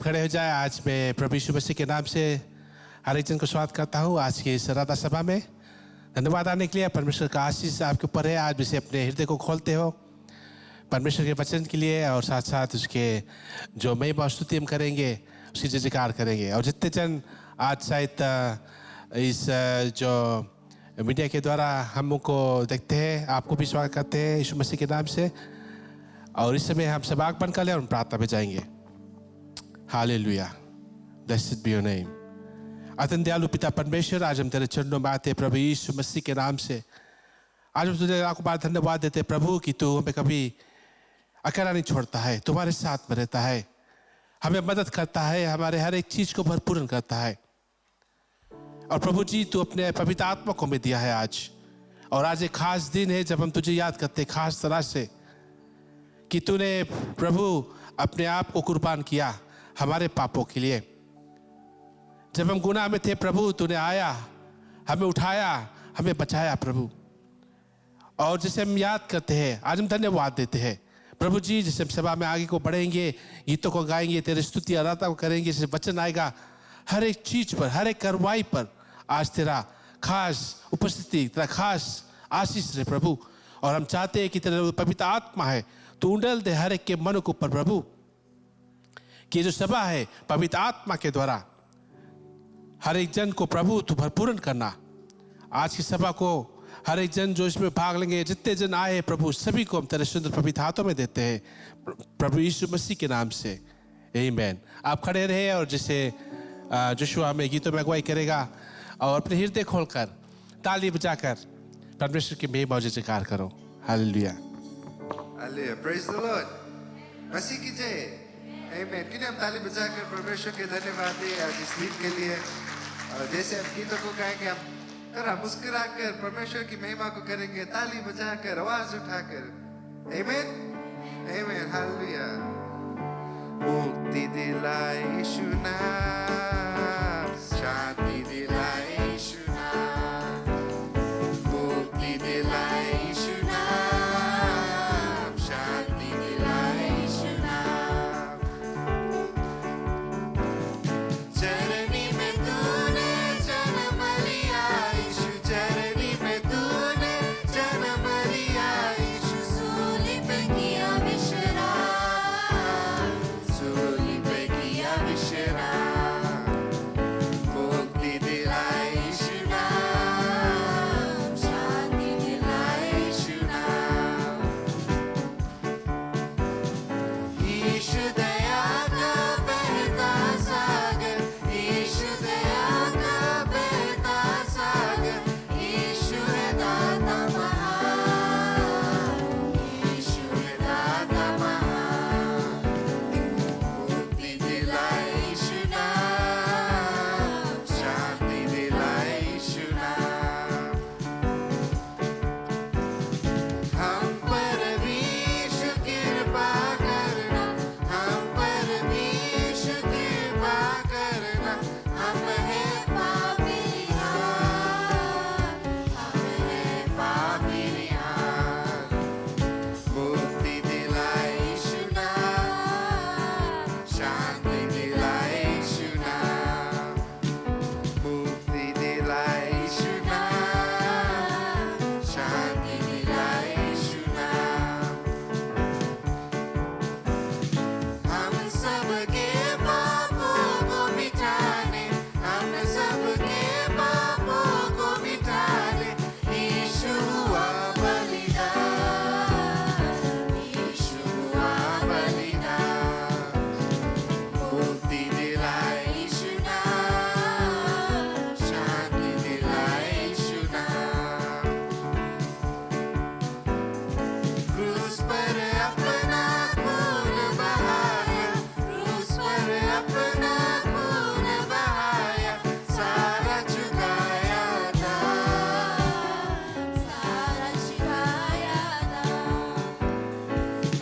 खड़े हो जाए। आज मैं प्रभु यीशु मसीह के नाम से हर एक जन को स्वागत करता हूँ आज की इस राधा सभा में। धन्यवाद आने के लिए। परमेश्वर का आशीष आपके ऊपर है। आज इसे अपने हृदय को खोलते हो परमेश्वर के वचन के लिए और साथ साथ उसके जो महिमा स्तुति हम करेंगे उसकी जय जयकार करेंगे। और जितने जन आज शायद इस जो मीडिया के द्वारा हमको देखते हैं आपको भी स्वागत करते हैं यीशु मसीह के नाम से। और इस समय हम सब आँख बंद कर लें और प्रार्थना में जाएंगे। Hallelujah, blessed be your name. अत्यंत दयालु पिता परमेश्वर, आज हम तेरे चरणों में आते प्रभु यीशु मसीह के नाम से। आज हम तुझे लाखों बार धन्यवाद देते प्रभु कि तू हमें कभी अकेला नहीं छोड़ता है, तुम्हारे साथ में रहता है, हमें मदद करता है, हमारे हर एक चीज को भरपूर करता है। और प्रभु जी तू अपने पवित्र आत्मा को हमें दिया है आज। और आज एक खास दिन है जब हम तुझे याद करते हैं खास तरह से कि तूने प्रभु अपने आप को कुर्बान किया हमारे पापों के लिए। जब हम गुनाह में थे प्रभु तूने आया, हमें उठाया, हमें बचाया प्रभु। और जैसे हम याद करते हैं आज हम धन्यवाद देते हैं प्रभु जी। जैसे हम सभा में आगे को बढ़ेंगे, गीतों को गाएंगे, तेरे स्तुति आराधना को करेंगे, जैसे वचन आएगा हर एक चीज पर, हर एक कार्रवाई पर आज तेरा खास उपस्थिति, तेरा खास आशीष रहे प्रभु। और हम चाहते हैं कि तेरा पवित्र आत्मा है तू उंडेल दे हर एक के मन के ऊपर प्रभु, कि जो सभा है पवित्र आत्मा के द्वारा हर एक जन को प्रभु तू भरपूर्ण करना। आज की सभा को हर एक जन जो इसमें भाग लेंगे, जितने जन आए प्रभु सभी को हम तेरे सुंदर पवित्र हाथों में देते हैं प्रभु यीशु मसीह के नाम से, आमीन। आप खड़े रहे और जैसे जोशुआ में गीतों में अगुवाई करेगा और अपने हृदय खोलकर ताली बजाकर परमेश्वर की महिमा और जयकार करो। Hallelujah, hallelujah, praise the Lord, मसीह की जय, आमीन। किन्हें हम ताली बजाकर परमेश्वर के धन्यवाद दें आज इस दिन के लिए। और जैसे हम गीतों को गाएंगे हम तरह मुस्कुराकर परमेश्वर की महिमा को करेंगे, ताली बजाकर, आवाज उठाकर, आमीन, आमीन, हालेलुया। मुक्ति दिलाए यीशु नाम, शांति दिलाए यीशु नाम, मुक्ति दिलाए यीशु नाम, शांति दिलाए यीशु नाम। चरनी में तूने जन्म लिया यीशु, चरनी में तूने जन्म लिया यीशु, सूली पे किया विश्राम, सूली पे किया विश्राम, मुक्ति दिलाए यीशु नाम, शांति दिलाए यीशु नाम। यीशु दया का बहता सागर, यीशु दया का बहता सागर, यीशु है दाता महान, यीशु है दाता महान, मुक्ति दिलाए यीशु नाम, शांति दिलाए यीशु नाम। हम पर भी यीशु कृपा करना, हम पर भी यीशु कृपा करना, हम हैं पापी रिहान, हम हैं पापी रिहान, मुक्ति दिलाए यीशु नाम, शांति दिलाए यीशु नाम, मुक्ति दिलाए यीशु नाम, शांति दिलाए यीशु नाम। हम सबके पापों को मिटाने, हम सबके पापों को मिटाने, यीशु हुआ बलिदान, यीशु हुआ बलिदान, मुक्ति दिलाए यीशु नाम, शांति दिलाए यीशु नाम। क्रूस पर अपना खून बहाया, क्रूस पर अपना खून बहाया, सारा चुकाया दाम, सारा चुकाया दाम,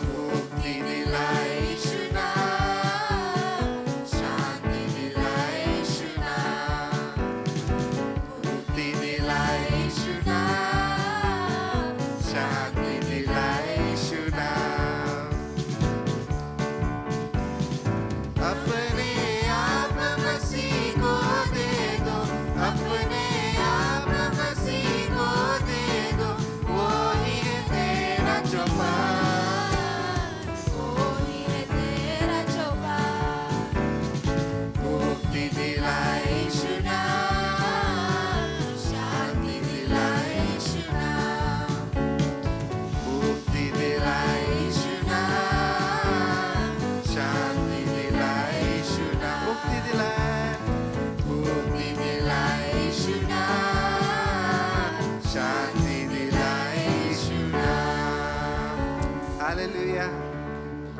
मुक्ति दिलाए यीशु नाम, शांति दिलाए यीशु नाम, मुक्ति दिलाए यीशु नाम, शांति दिलाए यीशु नाम। अपने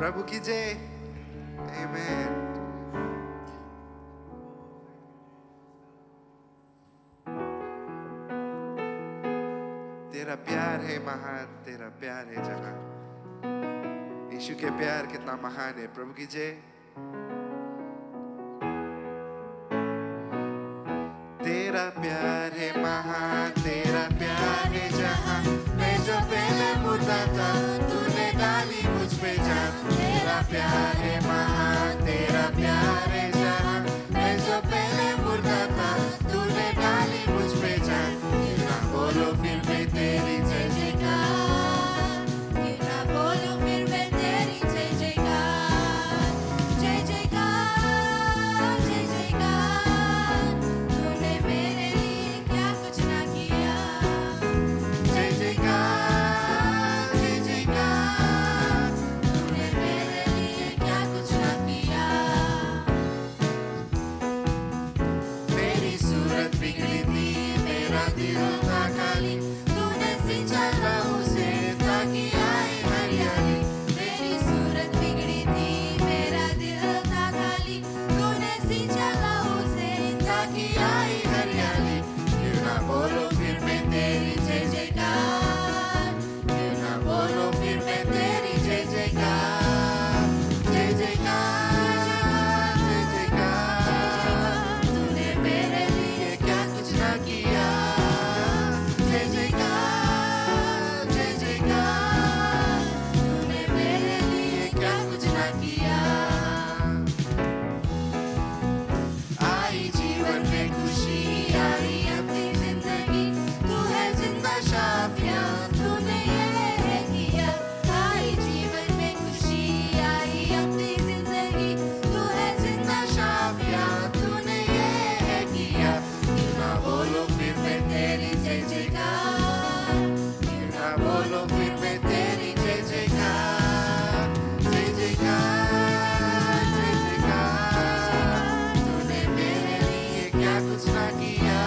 प्रभु की जय आमेन। तेरा प्यार है महान, तेरा प्यार है जहां। यीशु के प्यार कितना महान है। प्रभु की जय। तेरा प्यार है महान, तेरा प्यार है जहां। मैं जो पहले मुर्दा था, तूने डाली मुझ पे जान। तेरा प्यार है महान, तेरा प्यार है जहां। मैं जो पहले मुर्दा था, तूने डाली मुझ पे जान। ना बोलो फिर मैं तेरी जय जयकार, ना बोलो फिर मैं तेरी जय जयकार। जय जयकार, जय जयकार, तूने मेरे लिए क्या कुछ ना किया। जय जयकार, जय जयकार, तूने मेरे लिए क्या कुछ ना किया। मेरी सूरत बिगड़ी थी, मेरा दिल था खाली, तूने सिंचा लहू से ताकि आए हरियाली। मेरी सूरत बिगड़ी थी, मेरा दिल था खाली, तूने सिंचा लहू से ताकि आए हरियाली। क्यों ना बोलो फिर मैं तेरी जय जयकार, क्यों ना बोलो फिर मैं तेरी जय जयकार। जय जयकार, जय जयकार, तूने मेरे लिए क्या कुछ ना किया। जय जयकार, जय जयकार, तूने मेरे लिए क्या कुछ ना किया। आई जीवन में खुशी, आई अपनी जिंदगी, तू है जिंदा शाफिया, तूने ये किया। आई जीवन में खुशी, आई अपनी जिंदगी, तू है जिंदा शाफिया, तूने ये किया। क्यों ना बोलो फिर मैं तेरी जय जयकार, क्यों ना बोलो फिर मैं तेरी जय जयकार। जय जयकार, जय जयकार, तूने मेरे लिए क्या कुछ ना किया।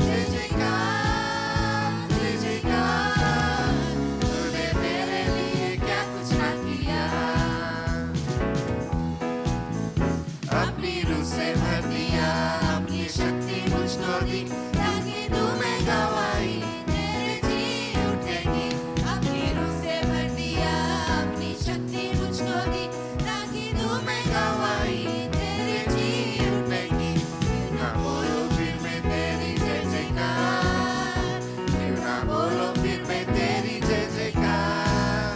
जय जयकार, जय जयकार, तूने मेरे लिए क्या कुछ ना किया। अपनी रूह से भर दिया, अपनी शक्ति मुझको दी, ताकि तुम्हें गवाही तेरे जी उठेगी। अपनी रूह से भर दिया, अपनी शक्ति मुझको दी, ताकि तुम्हें गवाही तेरे जी उठेगी। क्यों ना बोलो फिर मैं तेरी जय जयकार, क्यों ना बोलो फिर मैं तेरी जय जयकार।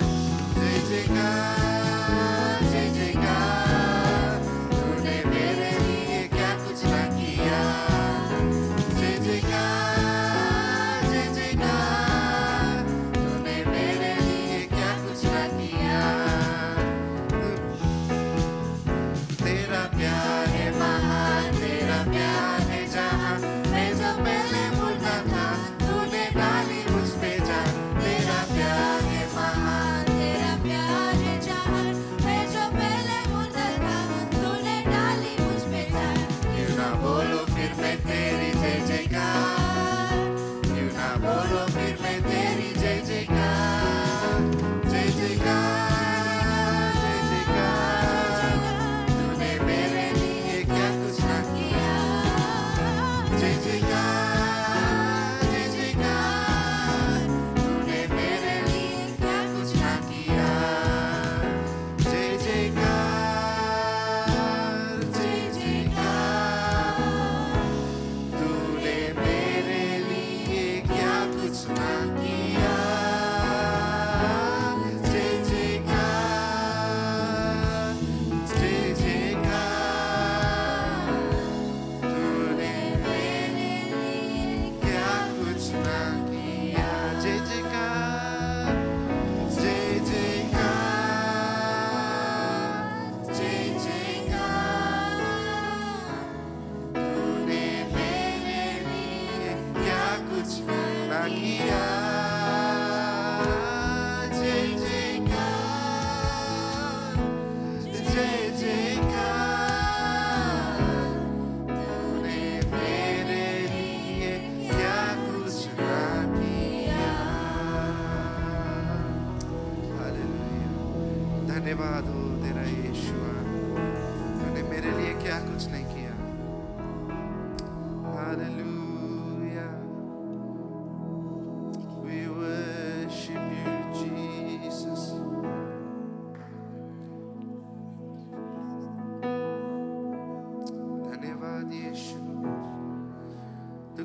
जय जयकार, जय जयकार, तूने मेरे लिए क्या कुछ ना किया। जय जयकार,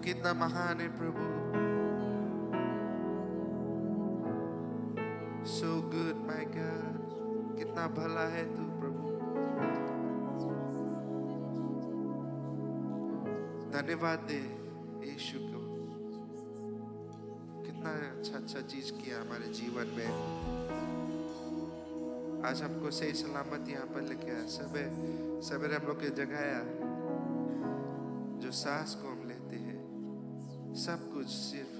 कितना महान है प्रभु. So good, my God. कितना भला है तू प्रभु. धन्यवाद दे यीशु को. कितना अच्छा चीज किया हमारे जीवन में. आज हमको सही सलामत यहाँ पर लेके आया. सवेरे हम लोग के जगाया. जो सांस को हम लेते हैं, सब कुछ सिर्फ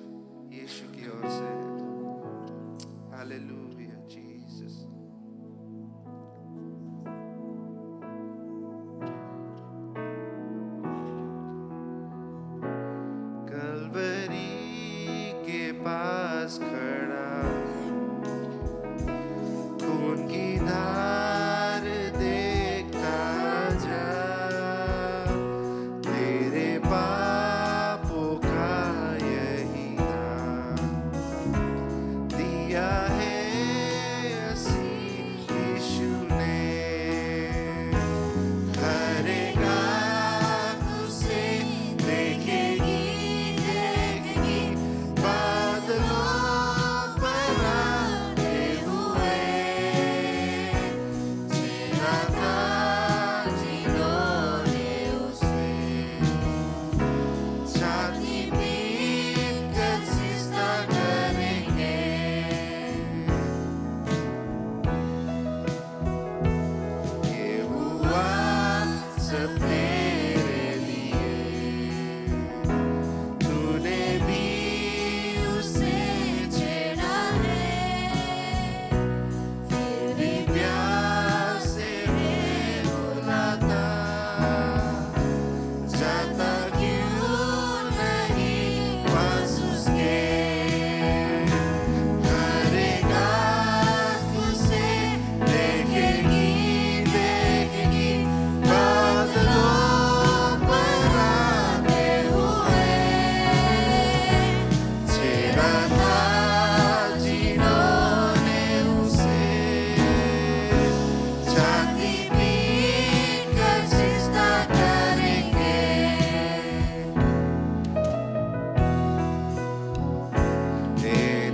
यीशु की ओर से है. Hallelujah Jesus. कलवरी के पास खड़ा खून की धार देखता जा. तेरे पापों का यही दाम दिया है यीशु ने. हर एक आँख उसे देखेगी देखेगी. बादलों पर आते हुए जीना था जिन्होंने उसे. छाती पीट कर सिजदा करेंगे. ये हुआ सब तेरे लिए. तूने भी उसे छेड़ा है. फिर भी प्यार से है बुलाता. जाता क्यों नहीं पास उसके. हर एक आँख उसे देखेगी देखेगी. बादलों पर आते हुए छेड़ा था जिन्होंने उसे. छाती पीट कर सिजदा करेंगे.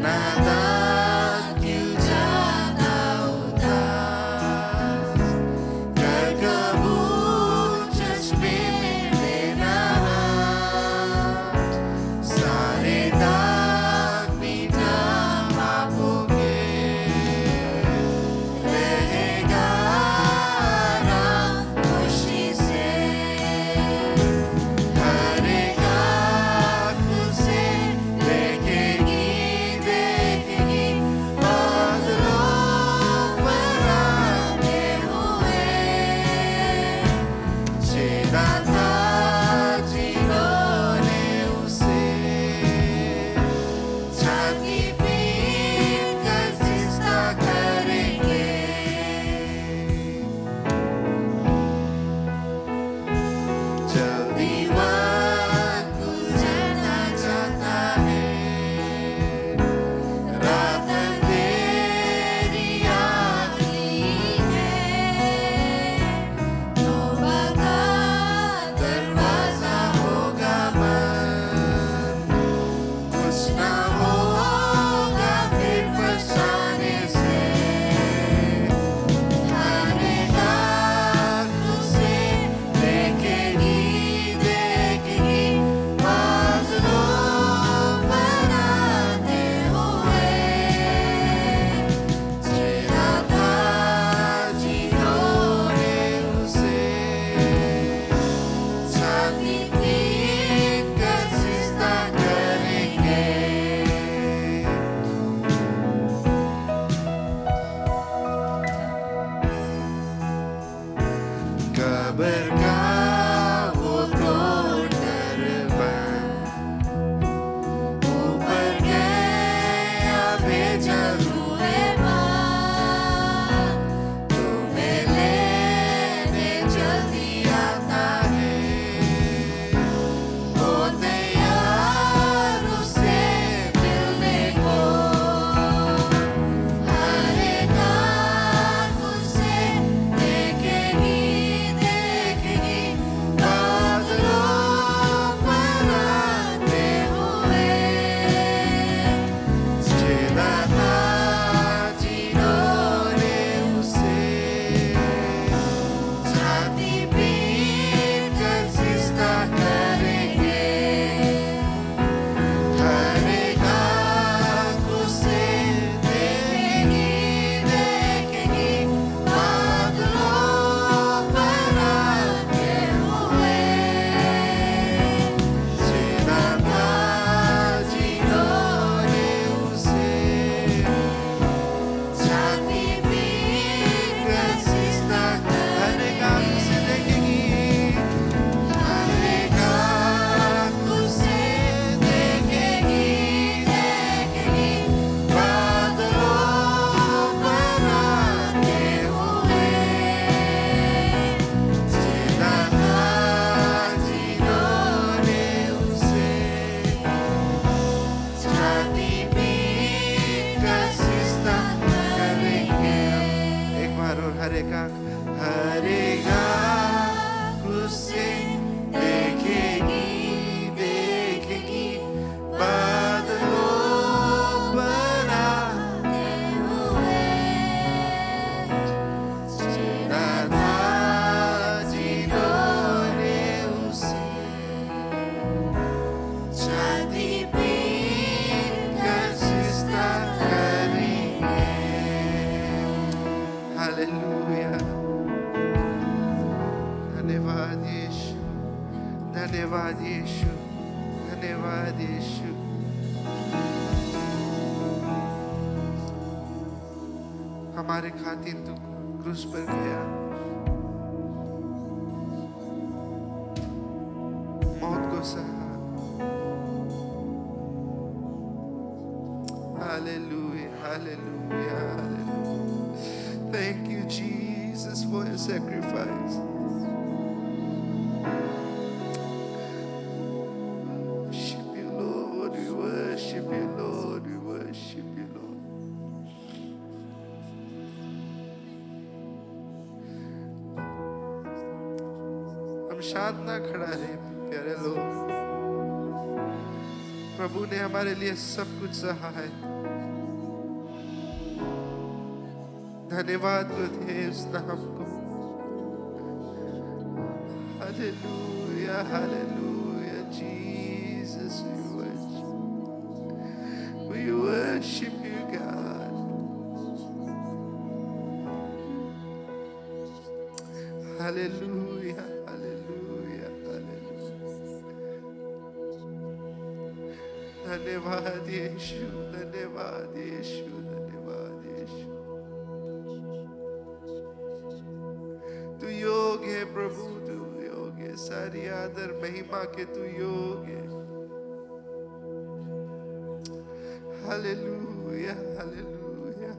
नादान क्यों जाना उदास. कर कबूल चश्मे में लेना. सारे दाग मिटा पापों के. रहेगा आराम खुशी से. हर एक आँख उसे देखेगी देखेगी. बादलों पर आते हुए छेड़ा था जिन्होंने उसे. छाती पीट कर सिजदा करेंगे. जल्दी वक्त गुजरना चाहता है. रात तेरी आखिरी है. तौबा का दरवाजा होगा बंद. कुछ ना होगा फिर पछताने से. हर एक आँख उसे देखेगी देखेगी. बादलों पर आते हुए छेड़ा था जिन्होंने उसे. छाती पीट कर सिजदा करेंगे. कब्र का वो तोड़कर बंद. ऊपर गया भेजा हुए पार. तुम्हें लेने जल्दी आता है. हो तैयार उसे मिलने को. हर एक आँख उसे देखेगी देखेगी. धन्यवाद यीशु, धन्यवाद यीशु, धन्यवाद यीशु। हमारे खातिर तू क्रूस पर गया, मौत को सहा। Hallelujah, hallelujah, hallelujah. Thank you, Jesus, for your sacrifice. Worship you, Lord. We worship you, Lord. We worship you, Lord. हम शांत ना खड़ा रहे प्यारे लोग। प्रभु ने हमारे लिए सब कुछ सहा है। धन्यवाद को दे उस नाम को। Hallelujah, hallelujah, Jesus, we worship you, God. Hallelujah, hallelujah, hallelujah. धन्यवाद यीशु, धन्यवाद यीशु, धन्यवाद यीशु। तू योग है प्रभु, तू योग है, सारी आदर महिमा के तू योग है। Hallelujah, hallelujah.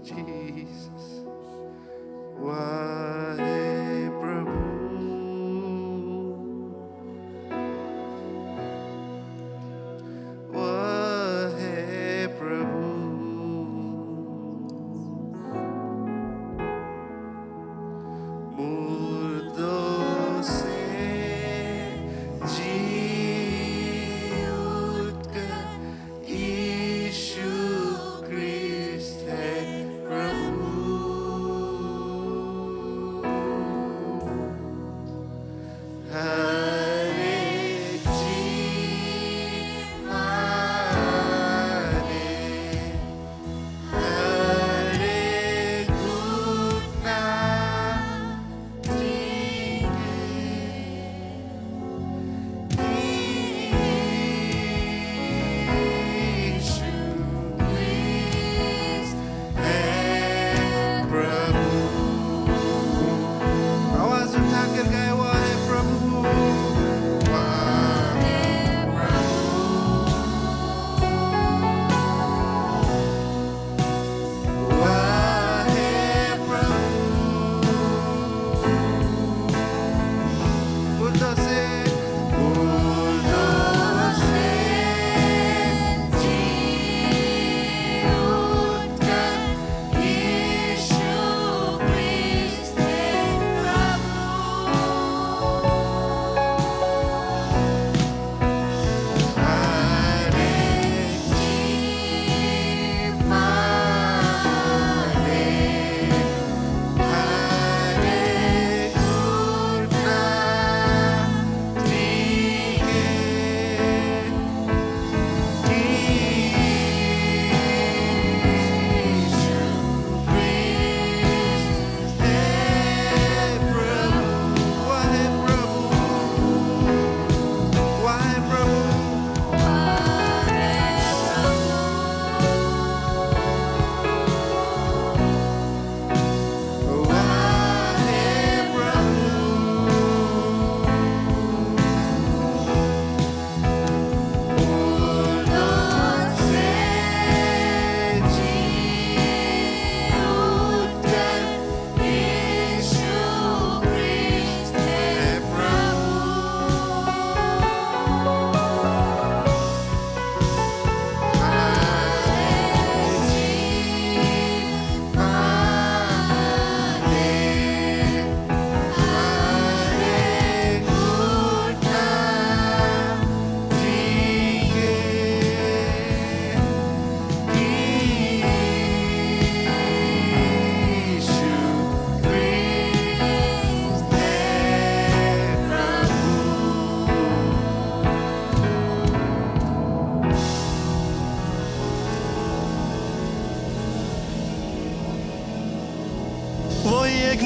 Jesus, वाहे प्रभु, वाहे प्रभु, मुर्दों से जी उठकर यीशु क्रिस्त है प्रभु। हर एक जीव मारे, हर एक घुटना टीके, यीशु क्रिस्त है प्रभु। आवाज उठाकर गाए, वाहे प्रभु,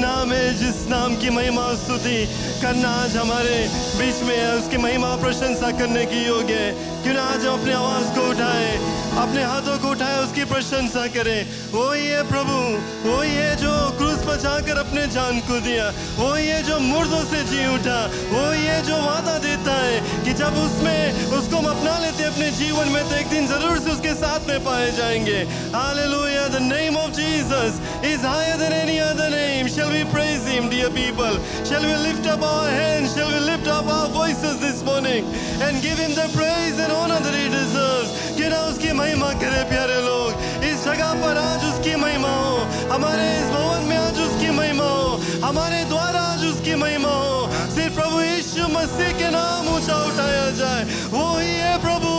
नाम है जिस नाम की महिमा और स्तुति करना आज हमारे बीच में है, उसकी महिमा और प्रशंसा करने की योग्य है। क्यों ना आज हम अपनी आवाज को उठाए, अपने हाथों को उठाए, उसकी प्रशंसा करें। वो ही है प्रभु, वो ही है जो क्रूस पर जाकर अपने जान को दिया, वो ही है जो मुर्दों से जी उठा, वो ही है जो वादा देता है कि जब उसमें उसको हम अपना लेते हैं अपने जीवन में तो एक दिन जरूर से उसके साथ में पाए जाएंगे। Hallelujah, the name of Jesus is higher than any other name. Shall we praise him, dear people? Shall we lift up our hands? Shall we lift up our voices this morning and give him the praise and honor that he deserves? क्यों ना उसकी महिमा करे प्यारे लोग। इस जगह पर आज उसकी महिमा हो, हमारे इस भवन में आज उसकी महिमा हो, हमारे द्वारा आज उसकी महिमा हो। सिर्फ प्रभु यीशु मसीह के नाम ऊंचा उठाया जाए। वो ही है प्रभु,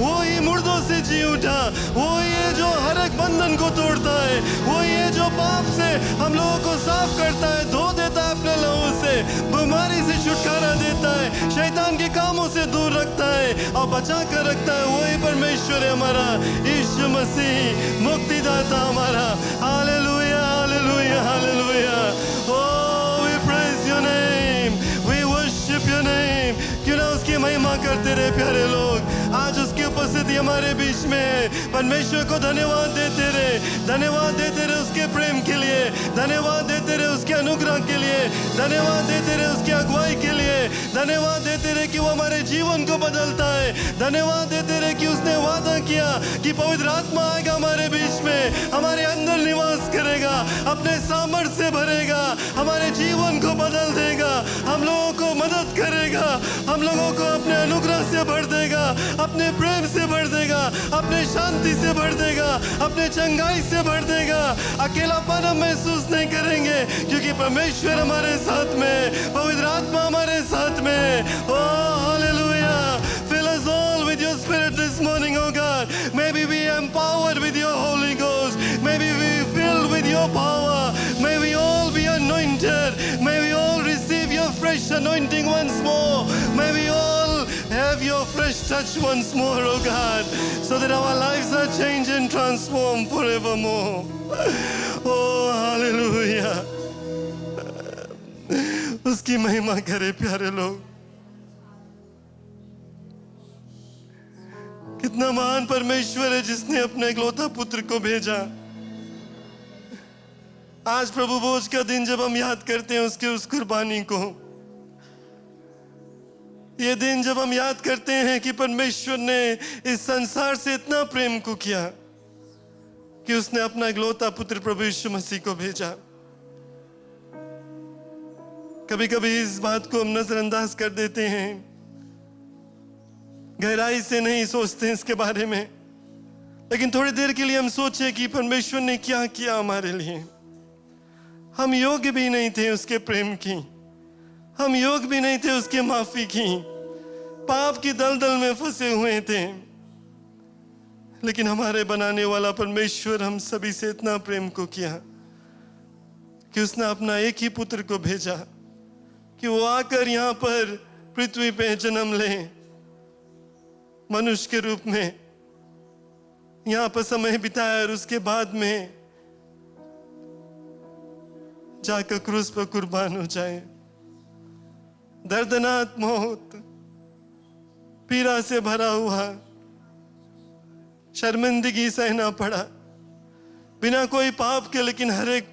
वो ही मुर्दों से जी उठा, वो ही है जो हर एक बंधन को तोड़ता है, वो ही है जो पाप से हम लोगों को साफ करता है, धो देता है अपने लहू से, बीमारी से छुटकारा देता है, शैतान के कामों से दूर रखता है और बचा कर रखता है। वही परमेश्वर है हमारा यीशु मसीह, मुक्तिदाता हमारा। Hallelujah, hallelujah, hallelujah. Oh, we praise your name, we worship your name। क्यों ना उसकी महिमा करते रहे प्यारे लोग। आज उसकी उपस्थिति हमारे बीच में है। परमेश्वर को धन्यवाद देते रहे, धन्यवाद देते रहे उसके प्रेम के लिए, धन्यवाद देते रहे उसके अनुग्रह के लिए, धन्यवाद देते रहे उसकी अगुवाई के लिए, धन्यवाद देते रहे कि वो हमारे जीवन को बदलता है, धन्यवाद देते रहे कि उसने वादा किया कि पवित्र आत्मा आएगा हमारे बीच में, हमारे अंदर निवास करेगा, अपने सामर्थ्य से भरेगा, हमारे जीवन को बदल देगा, हम लोगों को मदद करेगा, हम लोगों को अपने अनुग्रह से भर देगा, अपने प्रेम से भर देगा, अपने शांति से भर देगा, अपने चंगाई से भर देगा। अकेलापन हम महसूस नहीं करेंगे क्योंकि परमेश्वर हमारे साथ में, पवित्र आत्मा हमारे साथ में। Oh hallelujah, fill us all with your spirit this morning, oh God. May we be empowered with your Holy Ghost, may we be filled with your power, may we all be anointed, may we all receive your fresh anointing once more, may we all have your fresh touch once more, oh God, so that our lives are changed and transformed forevermore. Oh hallelujah, उसकी महिमा करे प्यारे लोग। कितना महान परमेश्वर है जिसने अपने इकलौता पुत्र को भेजा। आज प्रभु भोज का दिन जब हम याद करते हैं उसके उस कुर्बानी को, ये दिन जब हम याद करते हैं कि परमेश्वर ने इस संसार से इतना प्रेम को किया कि उसने अपना इकलौता पुत्र प्रभु यीशु मसीह को भेजा। कभी कभी इस बात को हम नजरअंदाज कर देते हैं, गहराई से नहीं सोचते इसके बारे में, लेकिन थोड़ी देर के लिए हम सोचे कि परमेश्वर ने क्या किया हमारे लिए। हम योग्य भी नहीं थे उसके प्रेम की, हम योग्य भी नहीं थे उसके माफी की, पाप की दलदल में फंसे हुए थे, लेकिन हमारे बनाने वाला परमेश्वर हम सभी से इतना प्रेम को किया कि उसने अपना एक ही पुत्र को भेजा कि वो आकर यहाँ पर पृथ्वी पे जन्म ले, मनुष्य के रूप में यहाँ पर समय बिताया और उसके बाद में जाकर क्रूस पर कुर्बान हो जाए। दर्दनाक मौत, पीड़ा से भरा हुआ, शर्मिंदगी सहना पड़ा, बिना कोई पाप के, लेकिन हर एक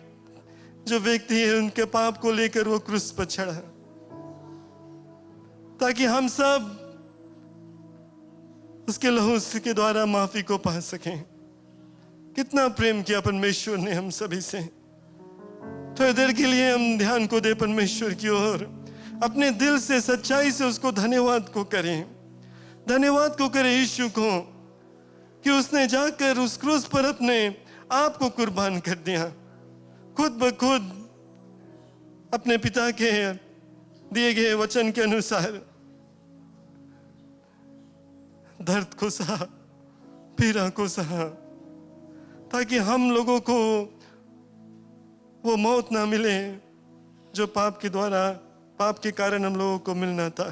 जो व्यक्ति है उनके पाप को लेकर वो क्रूस पर चढ़ा ताकि हम सब उसके लहू के द्वारा माफी को पा सकें। कितना प्रेम किया परमेश्वर ने हम सभी से। थोड़ी देर के लिए हम ध्यान को दे परमेश्वर की ओर, अपने दिल से सच्चाई से उसको धन्यवाद को करें, धन्यवाद को करें यीशु को कि उसने जाकर उस क्रूस पर अपने आप को कुर्बान कर दिया, खुद ब खुद अपने पिता के दिए गए वचन के अनुसार दर्द को सहा, पीड़ा को सहा, ताकि हम लोगों को वो मौत ना मिले जो पाप के द्वारा, पाप के कारण हम लोगों को मिलना था,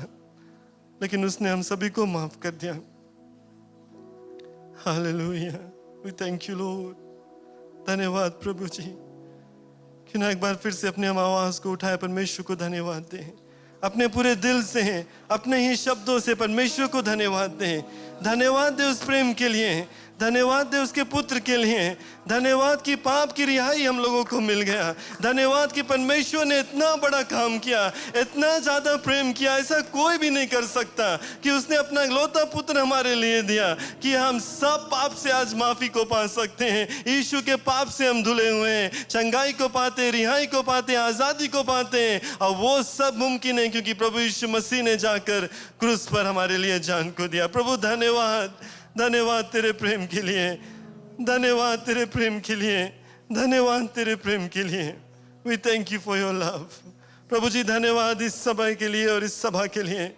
लेकिन उसने हम सभी को माफ कर दिया। Hallelujah, we thank you Lord. धन्यवाद प्रभु जी क्यों ना एक बार फिर से अपने हम आवाज को उठाए परमेश्वर को धन्यवाद दें, अपने पूरे दिल से, अपने ही शब्दों से परमेश्वर को धन्यवाद दें। धन्यवाद दे उस प्रेम के लिए, धन्यवाद दे उसके पुत्र के लिए, धन्यवाद कि पाप की रिहाई हम लोगों को मिल गया। धन्यवाद कि परमेश्वर ने इतना बड़ा काम किया, इतना ज्यादा प्रेम किया, ऐसा कोई भी नहीं कर सकता कि उसने अपना इकलौता पुत्र हमारे लिए दिया कि हम सब पाप से आज माफी को पा सकते हैं। यीशु के पाप से हम धुले हुए हैं, चंगाई को पाते हैं, रिहाई को पाते हैं, आजादी को पाते हैं, और वो सब मुमकिन है क्योंकि प्रभु यीशु मसीह ने जाकर क्रूस पर हमारे लिए जान को दिया। प्रभु धन्यवाद, धन्यवाद तेरे प्रेम के लिए, धन्यवाद तेरे प्रेम के लिए, धन्यवाद तेरे प्रेम के लिए। We thank you for your love. प्रभु जी धन्यवाद इस सभा के लिए और इस सभा के लिए।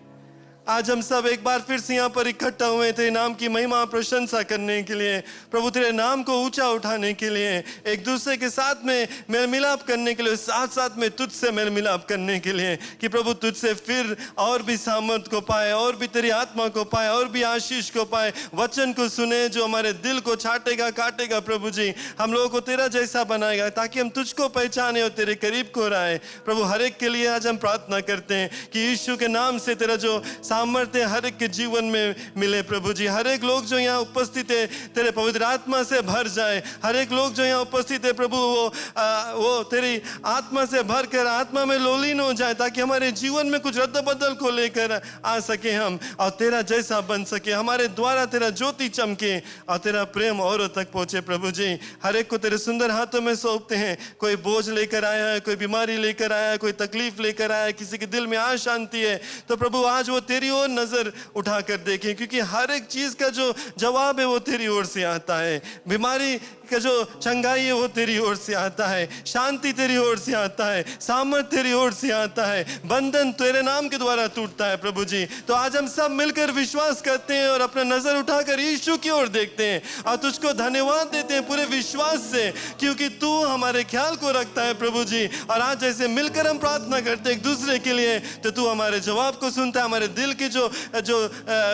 आज हम सब एक बार फिर से यहाँ पर इकट्ठा हुए तेरे नाम की महिमा प्रशंसा करने के लिए, प्रभु तेरे नाम को ऊंचा उठाने के लिए, एक दूसरे के साथ में मेल मिलाप करने के लिए, साथ साथ में तुझसे मेल मिलाप करने के लिए कि प्रभु तुझसे फिर और भी सामर्थ को पाए, और भी तेरी आत्मा को पाए, और भी आशीष को पाए, वचन को सुने जो हमारे दिल को छाटेगा काटेगा। प्रभु जी हम लोगों को तेरा जैसा बनाएगा ताकि हम तुझको पहचाने और तेरे करीब को आए। प्रभु हर एक के लिए आज हम प्रार्थना करते हैं कि यीशु के नाम से तेरा जो सामर्थ्य हर एक के जीवन में मिले। प्रभु जी हर एक लोग जो यहाँ उपस्थित है तेरे पवित्र आत्मा से भर जाए। हर एक लोग जो यहाँ उपस्थित है प्रभु वो तेरी आत्मा से भर कर आत्मा में लोलीन हो जाए ताकि हमारे जीवन में कुछ रद्द बदल को लेकर आ सके हम, और तेरा जैसा बन सके, हमारे द्वारा तेरा ज्योति चमके और तेरा प्रेम औरों तक पहुंचे। प्रभु जी हर एक को तेरे सुंदर हाथों में सौंपते हैं। कोई बोझ लेकर आया है, कोई बीमारी लेकर आया है, कोई तकलीफ लेकर आया है, किसी के दिल में अशांति है, तो प्रभु आज वो तेरी ओर नजर उठाकर देखें, क्योंकि हर एक चीज का जो जवाब है वो तेरी ओर से आता है। बीमारी का जो चंगाई है वो तेरी ओर से आता है, शांति तेरी ओर से आता है, सामर्थ तेरी ओर से आता है, बंधन तेरे नाम के द्वारा टूटता है। प्रभु जी तो आज हम सब मिलकर विश्वास करते हैं और अपना नजर उठाकर यीशु की ओर देखते हैं और तुझको धन्यवाद देते हैं पूरे विश्वास से, क्योंकि तू हमारे ख्याल को रखता है। प्रभु जी और आज जैसे मिलकर हम प्रार्थना करते हैं एक दूसरे के लिए, तो तू हमारे जवाब को सुनता है, हमारे दिल की जो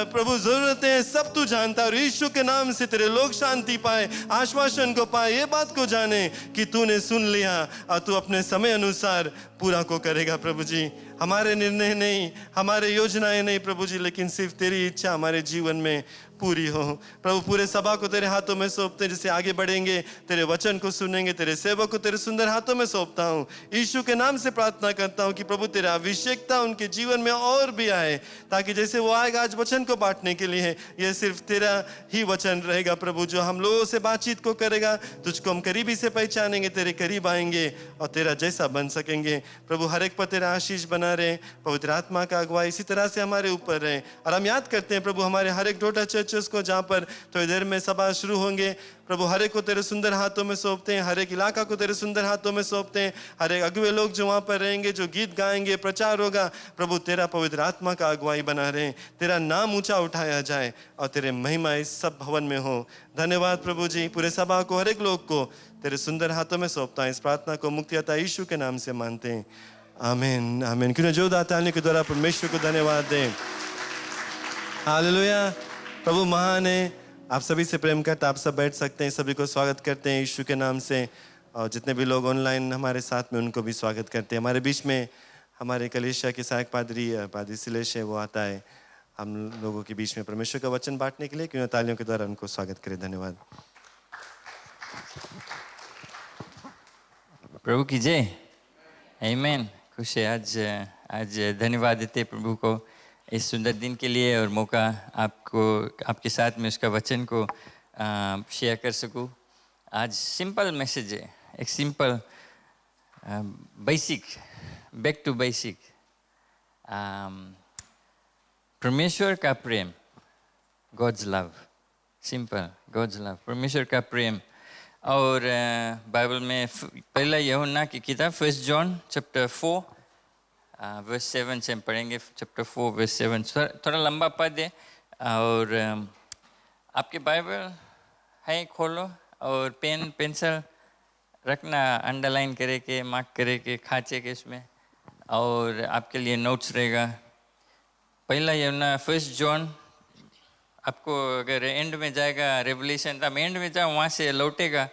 प्रभु जरूरतें हैं सब तू जानता है। और यीशु के नाम से तेरे लोग शांति पाए, आश्वासन को पाए, ये बात को जाने कि तूने सुन लिया और तू अपने समय अनुसार पूरा को करेगा। प्रभु जी हमारे निर्णय नहीं, हमारे योजनाएं नहीं प्रभु जी, लेकिन सिर्फ तेरी इच्छा हमारे जीवन में पूरी हो। प्रभु पूरे सभा को तेरे हाथों में सौंपते हैं, जिससे आगे बढ़ेंगे, तेरे वचन को सुनेंगे, तेरे सेवक को तेरे सुंदर हाथों में सौंपता हूँ। यीशु के नाम से प्रार्थना करता हूँ कि प्रभु तेरा अभिषेकता उनके जीवन में और भी आए, ताकि जैसे वो आएगा आज वचन को बांटने के लिए, ये सिर्फ तेरा ही वचन रहेगा प्रभु, जो हम लोगों से बातचीत को करेगा, तुझको हम करीबी से पहचानेंगे, तेरे करीब आएंगे और तेरा जैसा बन सकेंगे। प्रभु हर एक पर तेरा आशीष बना रहे, पवित्र आत्मा का अगुवाई इसी तरह से हमारे ऊपर रहे। और हम याद करते हैं प्रभु हमारे हर एक डोटा चर्चेस को, जहाँ पर थोड़ी देर में सभा शुरू होंगे, प्रभु हर एक को तेरे सुंदर हाथों में सौंपते हैं, हर एक इलाका को तेरे सुंदर हाथों में सौंपते हैं, हर एक अगुवे लोग जो वहाँ पर रहेंगे, जो गीत गाएंगे, प्रचार होगा, प्रभु तेरा पवित्र आत्मा का अगुवाई बना रहे, तेरा नाम ऊंचा उठाया जाए और तेरे महिमा इस सब भवन में हो। धन्यवाद प्रभु जी, पूरे सभा को हर एक लोग को तेरे सुंदर हाथों में सौंपता है। इस प्रार्थना को मुक्तिदाता यीशु के नाम से मानते हैं, आमीन आमीन। क्यों जोरदार तालियों के द्वारा परमेश्वर को धन्यवाद दें। हालेलुया। प्रभु महान है, आप सभी से प्रेम करता, आप सब बैठ सकते हैं। सभी को स्वागत करते हैं यीशु के नाम से, और जितने भी लोग ऑनलाइन हमारे साथ में उनको भी स्वागत करते हैं। हमारे बीच में हमारे कलीसिया के सहायक पादरी सिलेश है, वो आता है हम लोगों के बीच में परमेश्वर का वचन बांटने के लिए। क्यों तालियों के द्वारा उनको स्वागत करें। धन्यवाद। प्रभु की जय, आमीन। खुश है आज धन्यवाद देते प्रभु को इस सुंदर दिन के लिए और मौका आपको आपके साथ में उसका वचन को शेयर कर सकूं। आज सिंपल मैसेज है, एक simple basic, back to basic, परमेश्वर का प्रेम, God's love, simple God's love, परमेश्वर का प्रेम। और बाइबल में पहला यूहन्ना की किताब 1 जॉन चैप्टर 4 वर्स 7 से हम पढ़ेंगे। चैप्टर 4 वर्स 7, थोड़ा लंबा पद है, और आपके बाइबल है खोलो और पेन पेंसिल रखना, अंडरलाइन करे के, मार्क करे के, खांचे के इसमें, और आपके लिए नोट्स रहेगा। पहला यूहन्ना 1 जॉन, आपको अगर एंड में जाएगा रेवलेशन, तब एंड में जाओ, वहाँ से लौटेगा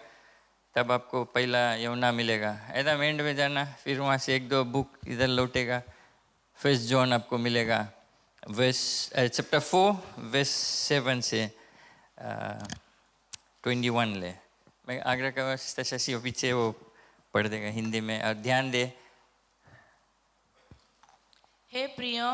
तब आपको पहला यूहन्ना मिलेगा, एकदम एंड में जाना, फिर वहाँ से 1-2 बुक इधर लौटेगा, फर्स्ट जॉन आपको मिलेगा, चैप्टर 4 वर्स 7 से 21 ले। मैं आग्रह करूँगा सिस्टर शशि वो पीछे वो पढ़ देगा हिंदी में, और ध्यान दे। हे प्रियो,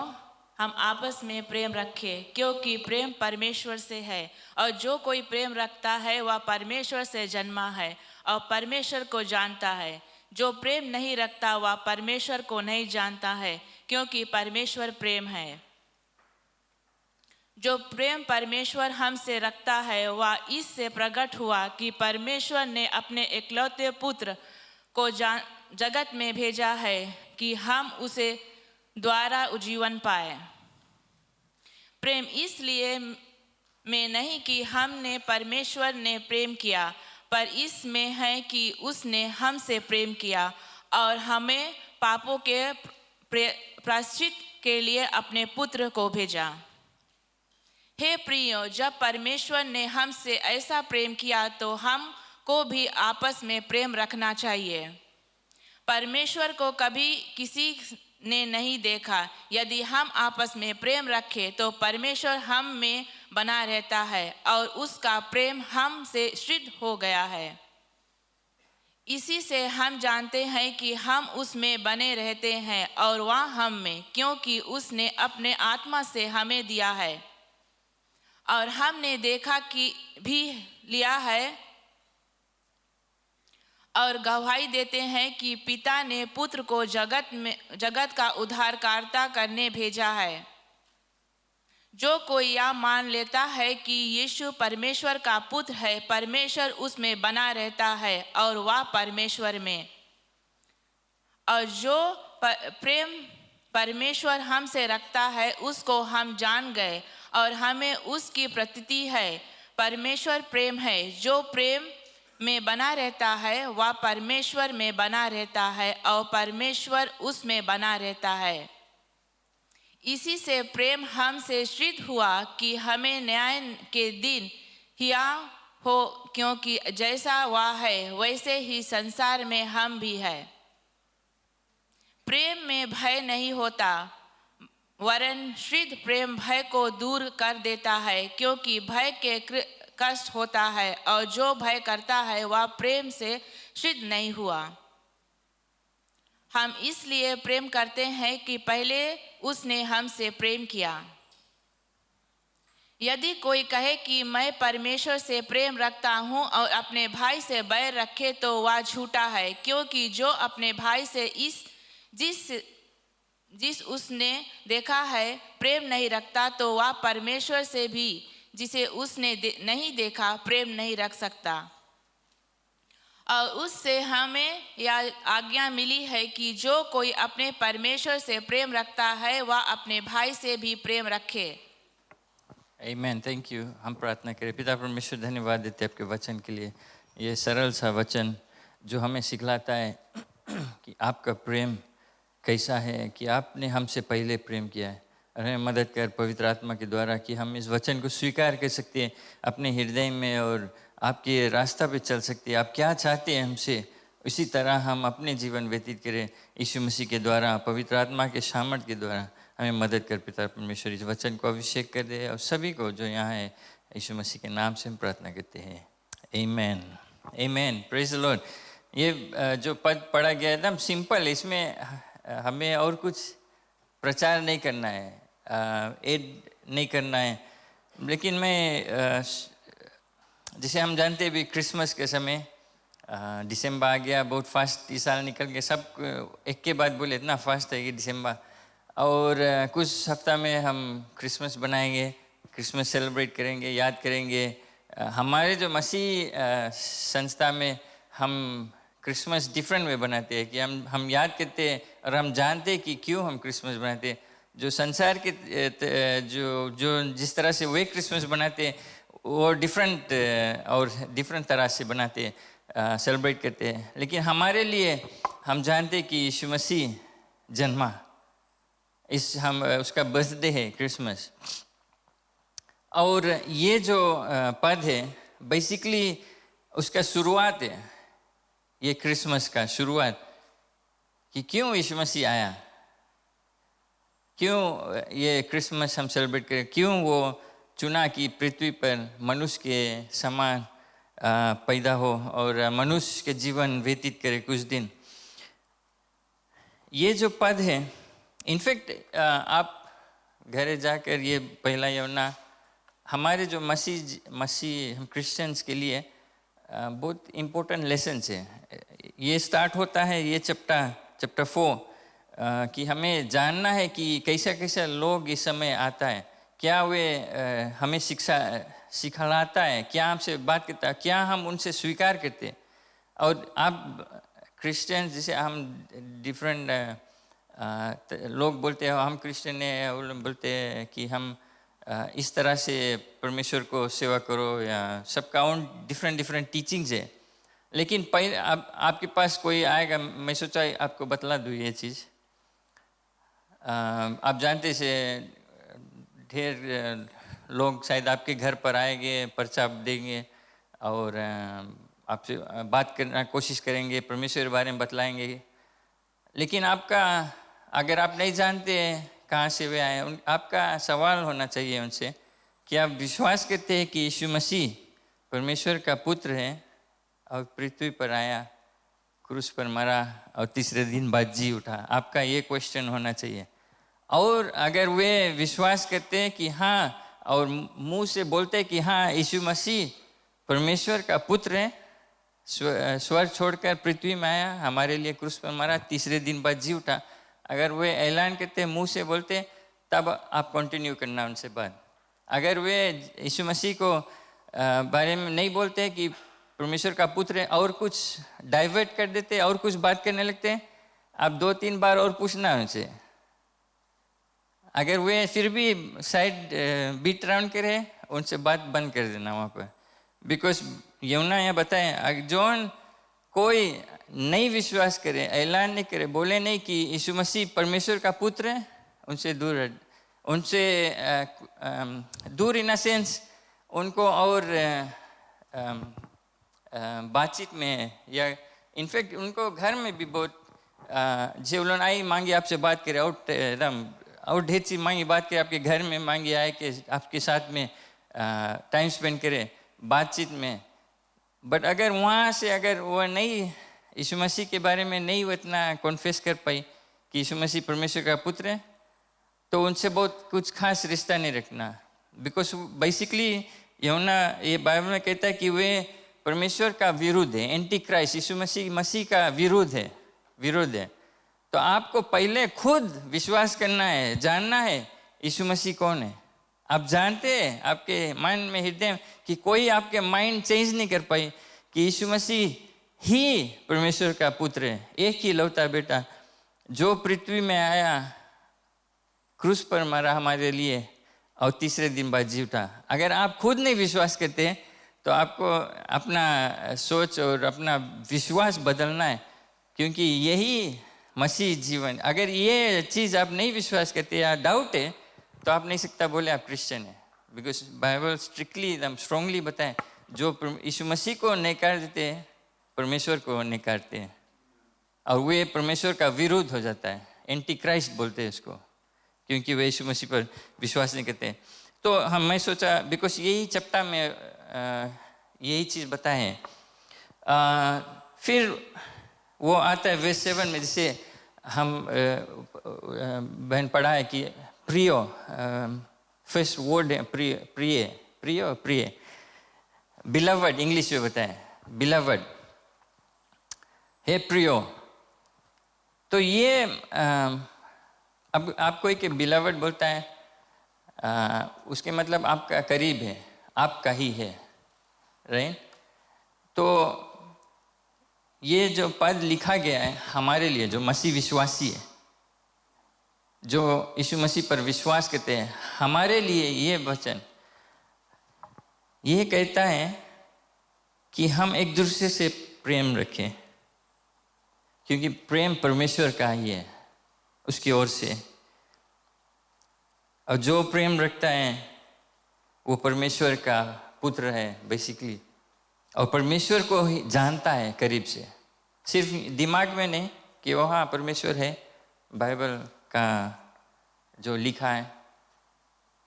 हम आपस में प्रेम रखें, क्योंकि प्रेम परमेश्वर से है, और जो कोई प्रेम रखता है वह परमेश्वर से जन्मा है और परमेश्वर को जानता है। जो प्रेम नहीं रखता वह परमेश्वर को नहीं जानता है, क्योंकि परमेश्वर प्रेम है। जो प्रेम परमेश्वर हमसे रखता है वह इससे प्रकट हुआ कि परमेश्वर ने अपने एकलौते पुत्र को जगत में भेजा है कि हम उसे द्वारा जीवन पाए। प्रेम इसलिए में नहीं कि हमने परमेश्वर ने प्रेम किया, पर इसमें है कि उसने हमसे प्रेम किया और हमें पापों के प्रायश्चित के लिए अपने पुत्र को भेजा। हे प्रियो, जब परमेश्वर ने हमसे ऐसा प्रेम किया तो हमको भी आपस में प्रेम रखना चाहिए। परमेश्वर को कभी किसी ने नहीं देखा। यदि हम आपस में प्रेम रखें तो परमेश्वर हम में बना रहता है और उसका प्रेम हमसे सिद्ध हो गया है। इसी से हम जानते हैं कि हम उसमें बने रहते हैं और वह हम में, क्योंकि उसने अपने आत्मा से हमें दिया है। और हमने देखा कि भी लिया है और गवाही देते हैं कि पिता ने पुत्र को जगत का उद्धारकर्ता करने भेजा है। जो कोई यह मान लेता है कि यीशु परमेश्वर का पुत्र है, परमेश्वर उसमें बना रहता है और वह परमेश्वर में। और जो प्रेम परमेश्वर हमसे रखता है उसको हम जान गए और हमें उसकी प्रतीति है। परमेश्वर प्रेम है। जो प्रेम में बना रहता है वह परमेश्वर में बना रहता है और परमेश्वर उसमें बना रहता है। इसी से प्रेम हमसे सिद्ध हुआ कि हमें न्याय के दिन हिया हो, क्योंकि जैसा वह है वैसे ही संसार में हम भी हैं। प्रेम में भय नहीं होता, वरन सिद्ध प्रेम भय को दूर कर देता है, क्योंकि भय के कष्ट होता है और जो भय करता है वह प्रेम से सिद्ध नहीं हुआ। हम इसलिए प्रेम करते हैं कि पहले उसने हमसे प्रेम किया। यदि कोई कहे कि मैं परमेश्वर से प्रेम रखता हूँ और अपने भाई से बैर रखे तो वह झूठा है, क्योंकि जो अपने भाई से जिस उसने देखा है प्रेम नहीं रखता तो वह परमेश्वर से भी जिसे उसने नहीं देखा प्रेम नहीं रख सकता। और उससे हमें यह आज्ञा मिली है कि जो कोई अपने परमेश्वर से प्रेम रखता है वह अपने भाई से भी प्रेम रखे। आमीन। Thank you. हम प्रार्थना करें। पिता परमेश्वर, धन्यवाद देते हैं आपके वचन के लिए। ये सरल सा वचन जो हमें सिखलाता है कि आपका प्रेम कैसा है, कि आपने हमसे पहले प्रेम किया है। और हमें मदद कर पवित्र आत्मा के द्वारा कि हम इस वचन को स्वीकार कर सकते हैं अपने हृदय में और आपके रास्ता पे चल सकते हैं। आप क्या चाहते हैं हमसे, उसी तरह हम अपने जीवन व्यतीत करें। यीशु मसीह के द्वारा, पवित्र आत्मा के सामर्थ के द्वारा हमें मदद कर। पिता परमेश्वर इस वचन को अभिषेक कर दे और सभी को जो यहाँ है यीशु मसीह के नाम से हम प्रार्थना करते हैं। आमीन। आमीन। Praise the Lord. ये जो पद पढ़ा गया एकदम सिंपल, इसमें हमें और कुछ प्रचार नहीं करना है, ऐड नहीं करना है। लेकिन मैं जैसे हम जानते हैं भी क्रिसमस के समय दिसंबर आ गया, बहुत फास्ट ये साल निकल गया। सब एक के बाद बोले इतना फास्ट है कि दिसंबर। और कुछ हफ्ता में हम क्रिसमस बनाएंगे, क्रिसमस सेलिब्रेट करेंगे, याद करेंगे। हमारे जो मसीह संस्था में हम क्रिसमस डिफरेंट वे बनाते हैं कि हम याद करते हैं और हम जानते हैं कि क्यों हम क्रिसमस बनाते हैं। जो संसार के जो जिस तरह से वे क्रिसमस बनाते हैं वो डिफरेंट और डिफरेंट तरह से बनाते हैं, सेलिब्रेट करते हैं। लेकिन हमारे लिए हम जानते हैं कि यीशु मसीह जन्मा, उसका बर्थडे है क्रिसमस। और ये जो पद है बेसिकली उसका शुरुआत है। ये क्रिसमस का शुरुआत कि क्यों यीशु मसीह आया, क्यों ये क्रिसमस हम सेलिब्रेट करें, क्यों वो चुना कि पृथ्वी पर मनुष्य के समान पैदा हो और मनुष्य के जीवन व्यतीत करे कुछ दिन। ये जो पद है, इनफैक्ट आप घरे जाकर ये पहला यूहन्ना हमारे जो मसीह हम क्रिश्चियंस के लिए बहुत इम्पोर्टेंट लेसन है। ये स्टार्ट होता है ये चैप्टर 4 कि हमें जानना है कि कैसा कैसा लोग इस समय आता है, क्या वे हमें सिखलाता है, क्या हमसे बात करता है, क्या हम उनसे स्वीकार करते हैं। और आप क्रिश्चियन जैसे हम डिफरेंट लोग बोलते हैं हम क्रिश्चियन हैं, वो बोलते हैं कि हम इस तरह से परमेश्वर को सेवा करो, या सबका उन डिफरेंट टीचिंग्स है। लेकिन पहले आपके पास कोई आएगा, मैं सोचा आपको बतला दूँ ये चीज़। आप जानते से ढेर लोग शायद आपके घर पर आएंगे, पर्चा देंगे और आपसे बात करना कोशिश करेंगे, परमेश्वर के बारे में बतलाएंगे। लेकिन आपका अगर आप नहीं जानते कहाँ से वे आए, आपका सवाल होना चाहिए उनसे कि आप विश्वास करते हैं कि यीशु मसीह परमेश्वर का पुत्र है और पृथ्वी पर आया, क्रूस पर मरा और तीसरे दिन बाद जी उठा। आपका ये क्वेश्चन होना चाहिए। और अगर वे विश्वास करते हैं कि हाँ, और मुंह से बोलते हैं कि हाँ यीशु मसीह परमेश्वर का पुत्र है, स्वर्ग छोड़कर पृथ्वी में आया, हमारे लिए क्रूस पर मरा, तीसरे दिन बाद जी उठा, अगर वे ऐलान करते मुंह से बोलते, तब आप कंटिन्यू करना उनसे बात। अगर वे यीशु मसीह को बारे में नहीं बोलते कि परमेश्वर का पुत्र है और कुछ डाइवर्ट कर देते और कुछ बात करने लगते, आप 2-3 बार और पूछना उनसे। अगर वे फिर भी साइड बीट राउंड करे, उनसे बात बंद कर देना वहाँ पर। बिकॉज यूहन्ना यहाँ बताएं, जो कोई नहीं विश्वास करे, ऐलान नहीं करे, बोले नहीं कि यीशु मसीह परमेश्वर का पुत्र है, उनसे दूर इन अ सेंस उनको और बातचीत में, या इनफैक्ट उनको घर में भी बहुत जेवलन आई मांगी आपसे बात करे, और ढेर सी मांगी बात करे, आपके घर में मांगी आए कि आपके साथ में टाइम स्पेंड करे बातचीत में। बट अगर वहाँ से अगर वो नहीं यीशु मसीह के बारे में नहीं वो इतना कॉन्फेस कर पाई कि यीशु मसीह परमेश्वर का पुत्र है, तो उनसे बहुत कुछ खास रिश्ता नहीं रखना। बिकॉज बेसिकली यूहन्ना ये बाइबल में कहता है कि वे परमेश्वर का विरुद्ध है, एंटी क्राइस्ट, यीशु मसीह का विरुद्ध है। तो आपको पहले खुद विश्वास करना है, जानना है यीशु मसीह कौन है। आप जानते हैं आपके माइंड में, हृदय में, कि कोई आपके माइंड चेंज नहीं कर पाई कि यीशु मसीह ही परमेश्वर का पुत्र है, एक ही लौता बेटा जो पृथ्वी में आया, क्रूस पर मरा हमारे लिए और तीसरे दिन बाद जी उठा। अगर आप खुद नहीं विश्वास करते तो आपको अपना सोच और अपना विश्वास बदलना है, क्योंकि यही मसीह जीवन। अगर ये चीज़ आप नहीं विश्वास करते या डाउट है, तो आप नहीं सकता बोले आप क्रिश्चियन है। बिकॉज बाइबल स्ट्रिक्टली एकदम स्ट्रांगली बताए, जो यीशु मसीह को नकार देते हैं, परमेश्वर को नकारते हैं, और वे परमेश्वर का विरोध हो जाता है, एंटी क्राइस्ट बोलते हैं इसको, क्योंकि वे यीशु मसीह पर विश्वास नहीं करते। तो मैं सोचा, बिकॉज यही चैप्टर में यही चीज़ बताए। फिर वो आता है वर्स 7 में, जैसे हम बहन पढ़ा है कि प्रियो, फर्स्ट वर्ड है प्रिय, बिलवड इंग्लिश में बताएं, बिलवड हे प्रियो। तो ये अब आपको एक बिलवड बोलता है, उसके मतलब आपका करीब है, आपका ही है, राइट। तो ये जो पद लिखा गया है हमारे लिए, जो मसीह विश्वासी है, जो यीशु मसीह पर विश्वास करते हैं, हमारे लिए ये वचन ये कहता है कि हम एक दूसरे से प्रेम रखें, क्योंकि प्रेम परमेश्वर का ही है, उसकी ओर से। और जो प्रेम रखता है वो परमेश्वर का पुत्र है बेसिकली, और परमेश्वर को ही जानता है करीब से। सिर्फ दिमाग में नहीं कि वहाँ परमेश्वर है, बाइबल का जो लिखा है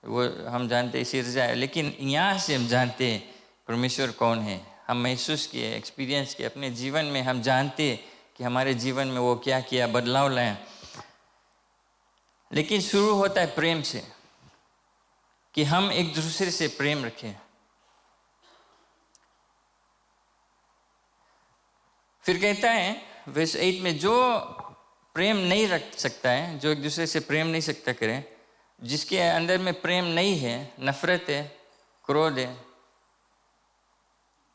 वो हम जानते सिरजा है, लेकिन यहाँ से हम जानते हैं परमेश्वर कौन है। हम महसूस किए, एक्सपीरियंस किए, अपने जीवन में हम जानते कि हमारे जीवन में वो क्या किया, बदलाव लाया। लेकिन शुरू होता है प्रेम से, कि हम एक दूसरे से प्रेम रखें। फिर कहता है वर्स 8 में, जो प्रेम नहीं रख सकता है, जो एक दूसरे से प्रेम नहीं सकता करे, जिसके अंदर में प्रेम नहीं है, नफरत है, क्रोध है,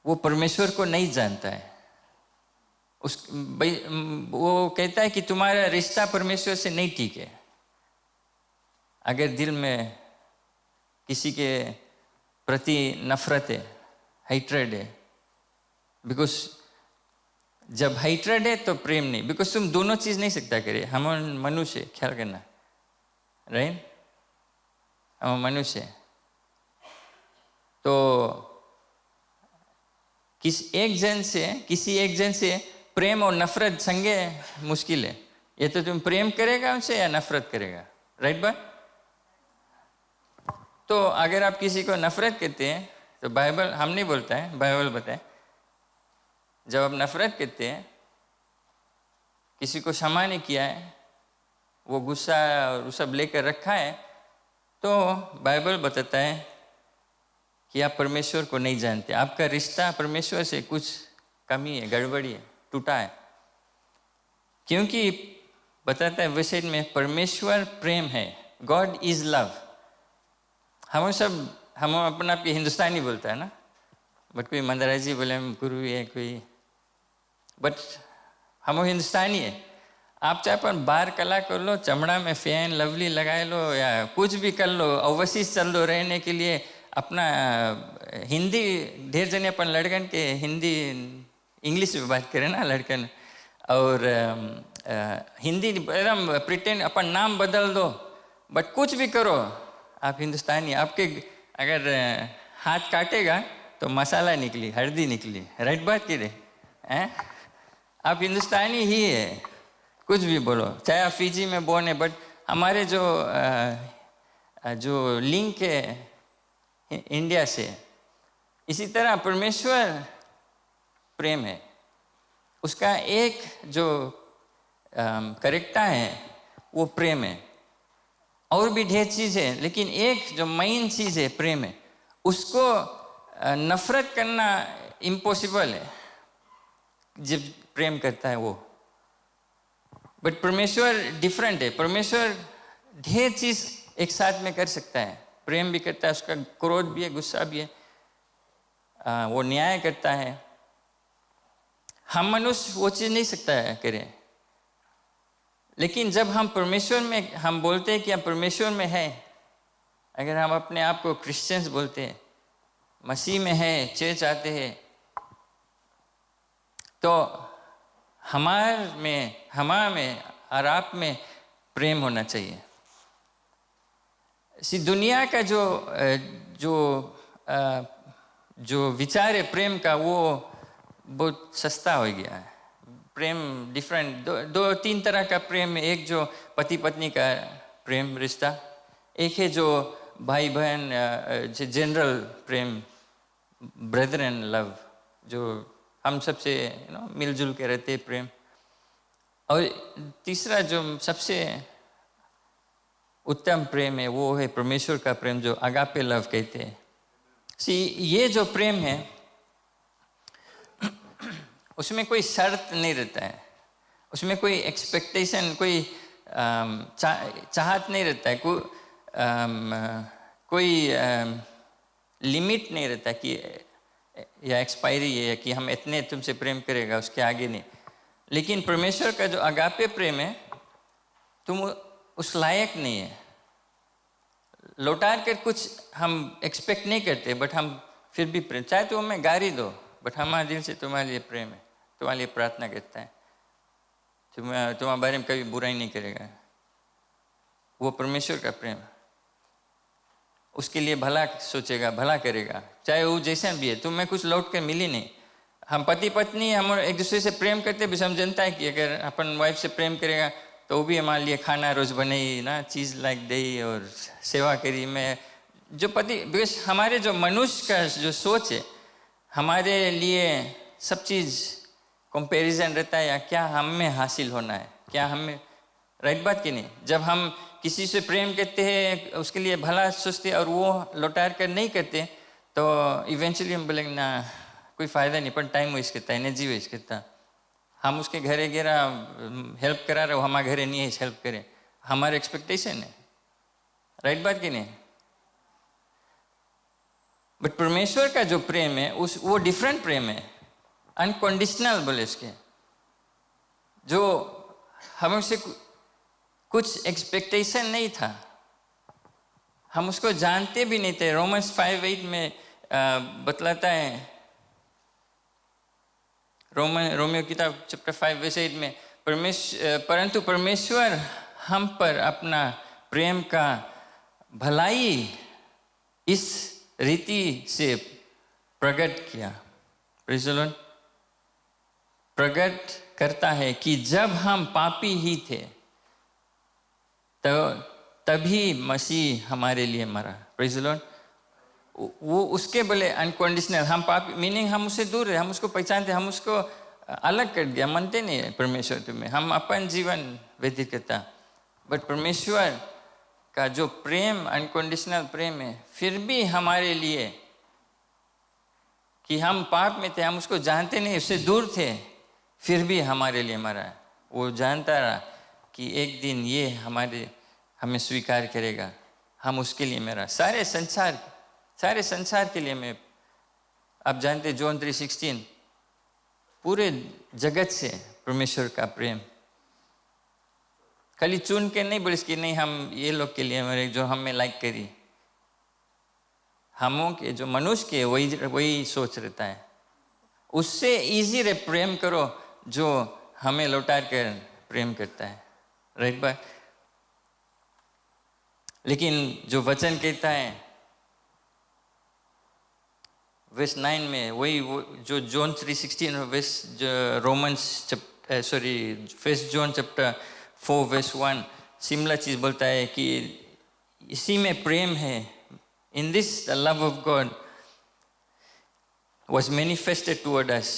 वो परमेश्वर को नहीं जानता है। वो कहता है कि तुम्हारा रिश्ता परमेश्वर से नहीं ठीक है। अगर दिल में किसी के प्रति नफरत है, हेट्रेड है, बिकॉज जब हेट्रेड है तो प्रेम नहीं, बिकॉज तुम दोनों चीज नहीं सकता करे। हम मनुष्य, ख्याल करना, राइट? हम मनुष्य, तो किसी एक जन से प्रेम और नफरत संगे मुश्किल है। ये तो तुम प्रेम करेगा उनसे या नफरत करेगा, राइट बात? तो अगर आप किसी को नफरत करते हैं तो बाइबल हम नहीं बोलता है, बाइबल बताए, जब आप नफरत करते हैं, किसी को क्षमा नहीं किया है, वो गुस्सा और वो सब लेकर रखा है, तो बाइबल बताता है कि आप परमेश्वर को नहीं जानते। आपका रिश्ता परमेश्वर से कुछ कमी है, गड़बड़ी है, टूटा है। क्योंकि बताता है विषय में, परमेश्वर प्रेम है, गॉड इज लव। हम अपना आपके हिंदुस्तानी बोलता है ना, बट कोई मंदराजी बोले गुरु है कोई, बट हम हिंदुस्तानी है। आप चाहे पर बार कला कर लो, चमड़ा में फैन लवली लगा लो या कुछ भी कर लो, ओवरसीज चल दो रहने के लिए। अपना हिंदी ढेर जने अपन लड़कन के हिंदी इंग्लिश में बात करें ना लड़कन, और हिंदी एकदम प्रिटेंड, अपन नाम बदल दो, बट कुछ भी करो आप हिंदुस्तानी। आपके अगर हाथ काटेगा तो मसाला निकली, हल्दी निकली, राइट बात की रे हैं? आप हिंदुस्तानी ही है, कुछ भी बोलो, चाहे आप फिजी में बोर्न है, बट हमारे जो लिंक है इंडिया से, इसी तरह परमेश्वर प्रेम है। उसका एक जो करेक्टा है वो प्रेम है। और भी ढेर चीज है, लेकिन एक जो मेन चीज है प्रेम है। उसको नफरत करना इम्पॉसिबल है जब प्रेम करता है वो। बट परमेश्वर डिफरेंट है। परमेश्वर ढेर चीज एक साथ में कर सकता है, प्रेम भी करता है, उसका क्रोध भी है, गुस्सा भी है, वो न्याय करता है। हम मनुष्य वो चीज नहीं सकता है करे। लेकिन जब हम परमेश्वर में, हम बोलते हैं कि हम परमेश्वर में है, अगर हम अपने आप को क्रिश्चियंस बोलते हैं, मसीह में है, चर्च आते हैं, तो हमार में और आप में प्रेम होना चाहिए। दुनिया का जो विचार है प्रेम का, वो बहुत सस्ता हो गया है। प्रेम डिफरेंट, दो तीन तरह का प्रेम है। एक जो पति पत्नी का प्रेम रिश्ता, एक है जो भाई बहन general Prem, brother and love, जो हम सबसे मिलजुल के रहते प्रेम। और तीसरा जो सबसे उत्तम प्रेम है वो है परमेश्वर का प्रेम, जो अगापे लव कहते हैं। ये जो प्रेम है उसमें कोई शर्त नहीं रहता है, उसमें कोई एक्सपेक्टेशन, कोई चाहत नहीं रहता है, कोई लिमिट नहीं रहता कि या एक्सपायरी है कि हम इतने तुमसे प्रेम करेगा, उसके आगे नहीं। लेकिन परमेश्वर का जो अगापे प्रेम है, तुम उस लायक नहीं है, लौटा कर कुछ हम एक्सपेक्ट नहीं करते, बट हम फिर भी प्रेम, चाहे तो हमें गाली दो, बट हमारे दिल से तुम्हारे लिए प्रेम है, तुम्हारे लिए प्रार्थना करता है, तुम्हारे बारे में कभी बुराई नहीं करेगा। वो परमेश्वर का प्रेम, उसके लिए भला सोचेगा, भला करेगा, चाहे वो जैसा भी है। तुम्हें कुछ लौट कर मिली नहीं, हम पति पत्नी हम एक दूसरे से प्रेम करते भी हम जनता है कि अगर अपन वाइफ से प्रेम करेगा तो वो भी हमारे लिए खाना रोज बनाई ना, चीज़ लाइक दी और सेवा करी। मैं जो पति, बिकॉज हमारे जो मनुष्य का जो सोच है, हमारे लिए सब चीज़ कंपैरिजन रहता है, या क्या हम में हासिल होना है, क्या हमें, राइट बात कि नहीं। जब हम किसी से प्रेम करते हैं, उसके लिए भला सोचते और वो लौटार कर नहीं करते, तो इवेंचुअली हम बोलेंगे ना कोई फ़ायदा नहीं, पर टाइम वेस्ट करता, एनर्जी वेस्ट करता। हम उसके घरे गेरा हेल्प करा रहे हो, हमारे घरे नहीं है हेल्प करे, हमारे एक्सपेक्टेशन है, राइट बात कि नहीं। बट परमेश्वर का जो प्रेम है वो डिफरेंट प्रेम है, अनकंडीशनल बोले उसके, जो हमसे कुछ एक्सपेक्टेशन नहीं था, हम उसको जानते भी नहीं थे। रोमन्स 5:8 में बतलाता है, रोमियो किताब चैप्टर 5:8 में, परंतु परमेश्वर हम पर अपना प्रेम का भलाई इस रीति से प्रकट किया, प्रेज़ द लॉर्ड, प्रकट करता है कि जब हम पापी ही थे तो तभी मसीह हमारे लिए मरा, प्रेज़ द लॉर्ड। वो उसके बोले अनकंडीशनल, हम पापी मीनिंग हम उससे दूर है, हम उसको पहचानते, हम उसको अलग कर दिया, मानते नहीं है परमेश्वर तुम्हें, हम अपन जीवन व्यतीत करता। बट परमेश्वर का जो प्रेम अनकंडीशनल प्रेम है, फिर भी हमारे लिए, कि हम पाप में थे, हम उसको जानते नहीं, उससे दूर थे, फिर भी हमारे लिए मरा। वो जानता रहा कि एक दिन ये हमें स्वीकार करेगा, हम उसके लिए मरा। सारे संसार के लिए मैं, आप जानते जॉन 3:16, पूरे जगत से परमेश्वर का प्रेम, खाली चुन के नहीं बोले कि नहीं हम ये लोग के लिए मरे जो हमें लाइक करी, हमों के जो मनुष्य के वही सोच रहता है। उससे इजी रे प्रेम करो जो हमें लौटा कर प्रेम करता है, राइट बात। लेकिन जो वचन कहता है वर्स 9 में, वही वो जो जॉन 3:16 और रोमन्स 1 जॉन चैप्टर 4:1 सिमिलर चीज बोलता है कि इसी में प्रेम है। In this the love of God was manifested toward us,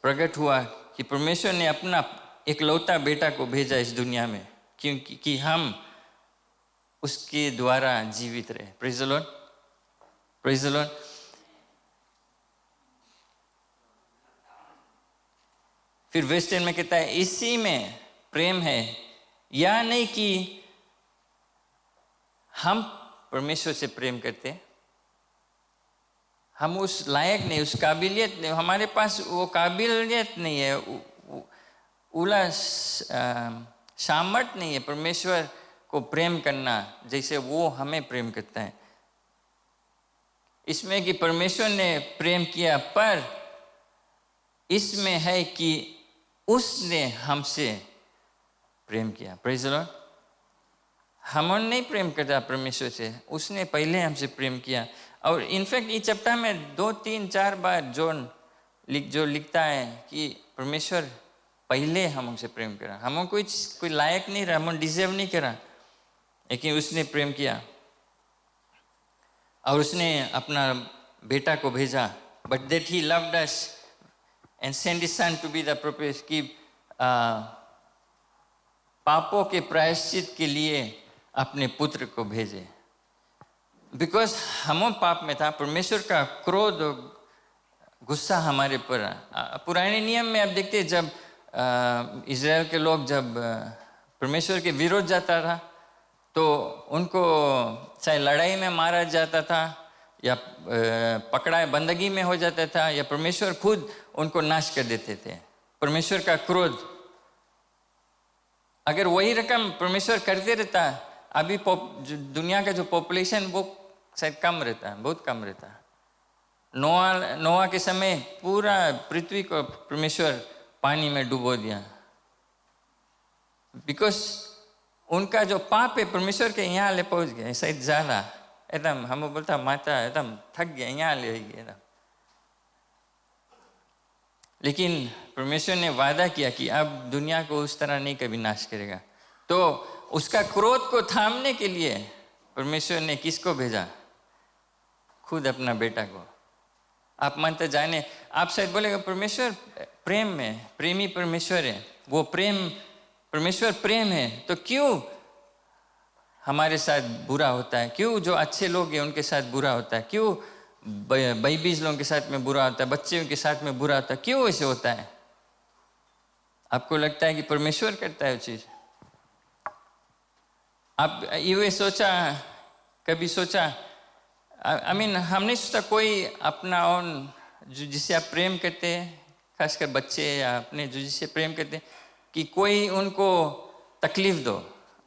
प्रकट हुआ कि परमेश्वर ने अपना इकलौता बेटा को भेजा इस दुनिया में, क्योंकि कि हम उसके द्वारा जीवित रहे। Praise the Lord, praise the Lord. फिर वर्स 10 में कहता है इसी में प्रेम है, या नहीं कि हम परमेश्वर से प्रेम करते, हम उस लायक नहीं, उस काबिलियत नहीं, हमारे पास वो काबिलियत नहीं है, उला सामर्थ नहीं है परमेश्वर को प्रेम करना जैसे वो हमें प्रेम करता है। इसमें कि परमेश्वर ने प्रेम किया, पर इसमें है कि उसने हमसे प्रेम किया। Praise the Lord. हम नहीं प्रेम करता परमेश्वर से, उसने पहले हमसे प्रेम किया। और इनफैक्ट इस चैप्टर में 2, 3, 4 बार जॉन जो लिखता है कि परमेश्वर पहले हमसे प्रेम करा, हम कोई लायक नहीं रहा, हम डिजर्व नहीं करा, लेकिन उसने प्रेम किया और उसने अपना बेटा को भेजा। But that he loved us and sent his son to be the propitiation, कि पापों के प्रायश्चित के लिए अपने पुत्र को भेजे। बिकॉज हम पाप में था, परमेश्वर का क्रोध गुस्सा हमारे पर। पुराने नियम में आप देखते हैं जब इज़राइल के लोग जब परमेश्वर के विरोध जाता था तो उनको चाहे लड़ाई में मारा जाता था या पकड़ा बंदगी में हो जाता था, या परमेश्वर खुद उनको नाश कर देते थे। परमेश्वर का क्रोध, अगर वही रकम परमेश्वर करते रहता, अभी दुनिया का जो पॉपुलेशन वो शायद कम रहता, बहुत कम रहता। नोआ के समय पूरा पृथ्वी को परमेश्वर पानी में डुबो दिया, बिकॉज उनका जो पाप है परमेश्वर के यहाँ ले पहुंच गया। शायद ज़्यादा एकदम हम बोलता माता एकदम थक गया, यहाँ ले गया एकदम। लेकिन परमेश्वर ने वादा किया कि अब दुनिया को उस तरह नहीं कभी नाश करेगा। तो उसका क्रोध को थामने के लिए परमेश्वर ने किसको भेजा? खुद अपना बेटा को। आप मानते जाने, आप शायद बोलेगा परमेश्वर प्रेम में, प्रेमी परमेश्वर है, वो प्रेम, परमेश्वर प्रेम है, तो क्यों हमारे साथ बुरा होता है? क्यों जो अच्छे लोग हैं उनके साथ बुरा होता है? क्यों बेबीज लोगों के साथ में बुरा होता है, बच्चों के साथ में बुरा होता है? क्यों ऐसे होता है? आपको लगता है कि परमेश्वर करता है वो चीज? आप ये सोचा, कभी सोचा? आई मीन हम नहीं सोचता कोई अपना ओन जो जिसे आप प्रेम करते हैं, खासकर बच्चे या अपने जो जिसे प्रेम करते हैं, कि कोई उनको तकलीफ दो,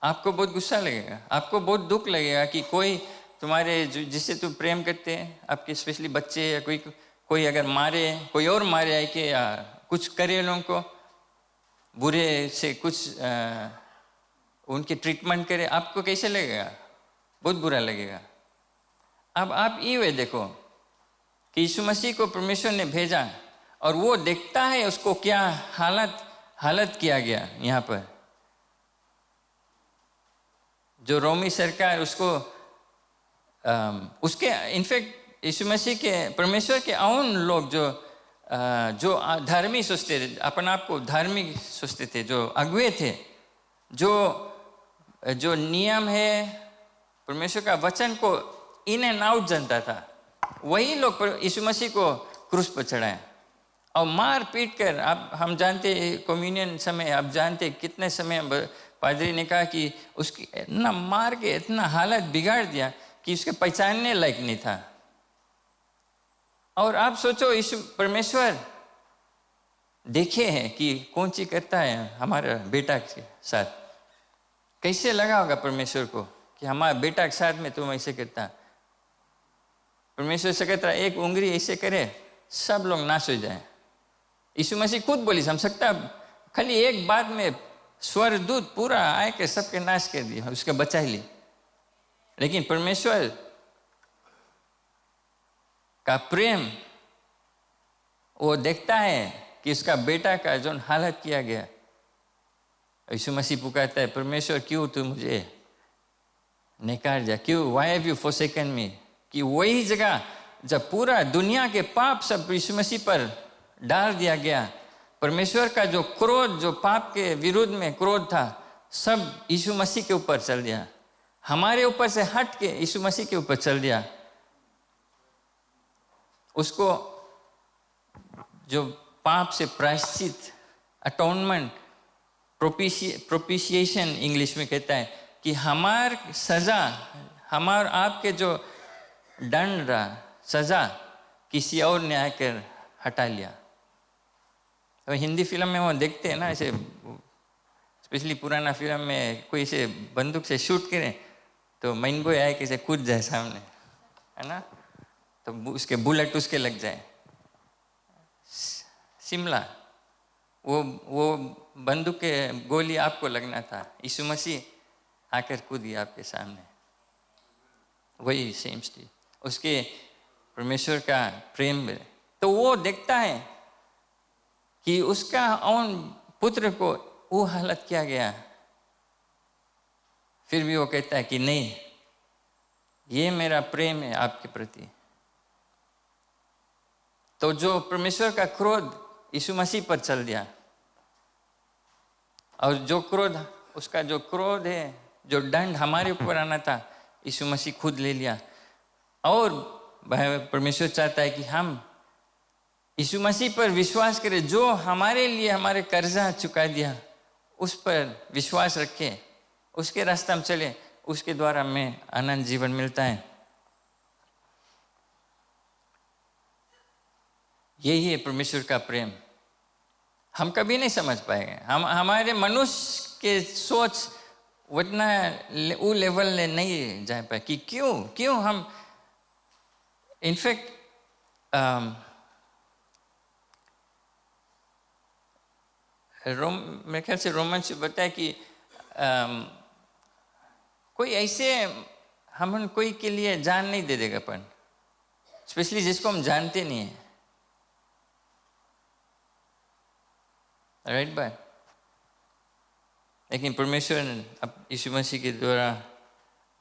आपको बहुत गुस्सा लगेगा, आपको बहुत दुख लगेगा कि कोई तुम्हारे जिससे तुम प्रेम करते हैं, आपके स्पेशली बच्चे या कोई अगर मारे, कोई और मारे है कि या कुछ करे लोगों को बुरे से कुछ उनके ट्रीटमेंट करे, आपको कैसे लगेगा? बहुत बुरा लगेगा। अब आप ये देखो कि यीशु मसीह को परमेश्वर ने भेजा और वो देखता है उसको क्या हालत किया गया यहाँ पर। जो रोमी सरकार उसको उसके इनफैक्ट यीशु मसीह के परमेश्वर के उन लोग जो धार्मिक सोचते थे, अपने आप को धार्मिक सोचते थे, जो अगुए थे, जो नियम है परमेश्वर का वचन को इन एंड आउट जानता था, वही लोग यीशु मसीह को क्रूस पर चढ़ाए और मार पीट कर। अब हम जानते कम्युनियन समय, आप जानते कितने समय पादरी ने कहा कि उसकी इतना मार के इतना हालत बिगाड़ दिया कि उसके पहचानने लायक नहीं था। और आप सोचो यीशु परमेश्वर देखे हैं कि कौन चीज करता है हमारे बेटा के साथ, कैसे लगा होगा परमेश्वर को कि हमारे बेटा के साथ में तुम ऐसे करता। परमेश्वर से कहता है एक उंगली ऐसे करे सब लोग नाश हो जाए। यीशु मसीह खुद बोली हम सकता खाली एक बात में स्वर्गदूत पूरा आए के सबके नाश कर दिया, उसके बचा ही ली। लेकिन परमेश्वर का प्रेम वो देखता है कि उसका बेटा का जो हालत किया गया। यीशु मसीह पुकारता है परमेश्वर क्यों तू मुझे नकार जा, क्यों व्हाई हैव यू फॉरसेकन मी। कि वही जगह जब पूरा दुनिया के पाप सब यीशु मसीह पर डाल दिया गया, परमेश्वर का जो क्रोध, जो पाप के विरुद्ध में क्रोध था, सब यीशु मसीह के ऊपर चल दिया, हमारे ऊपर से हट के यीशु मसीह के ऊपर चल दिया। उसको जो पाप से प्रायश्चित, अटोनमेंट, प्रोपिशिएशन इंग्लिश में कहता है कि हमार सजा, हमार आपके जो दंड रहा, सजा किसी और ने आकर हटा लिया। तो हिंदी फिल्म में वो देखते हैं ना, ऐसे स्पेशली पुराना फिल्म में कोई ऐसे बंदूक से शूट करे तो मैन बॉय आए कैसे कूद जाए सामने, है ना, तो उसके बुलेट उसके लग जाए। शिमला वो बंदूक के गोली आपको लगना था, यीशु मसीह आकर कूद गया आपके सामने। वही सेम स्टीज उसके परमेश्वर का प्रेम। तो वो देखता है कि उसका उन पुत्र को वो हालत किया गया, फिर भी वो कहता है कि नहीं, ये मेरा प्रेम है आपके प्रति। तो जो परमेश्वर का क्रोध यीशु मसीह पर चल दिया, और जो क्रोध, उसका जो क्रोध है, जो दंड हमारे ऊपर आना था, यीशु मसीह खुद ले लिया। और परमेश्वर चाहता है कि हम यीशु मसीह पर विश्वास करें, जो हमारे लिए हमारे कर्जा चुका दिया, उस पर विश्वास रखें, उसके रास्ते में चले, उसके द्वारा हमें अनंत जीवन मिलता है। यही है परमेश्वर का प्रेम। हम कभी नहीं समझ पाएंगे, हमारे मनुष्य के सोच उतना वो लेवल में नहीं जा पाए कि क्यों हम इनफैक्ट मेरे ख्याल से रोमन से बताया कि कोई ऐसे हम कोई के लिए जान नहीं दे देगा, पर स्पेशली जिसको हम जानते नहीं है। राइट बात। लेकिन परमेश्वर ने अब यीशु मसीह के द्वारा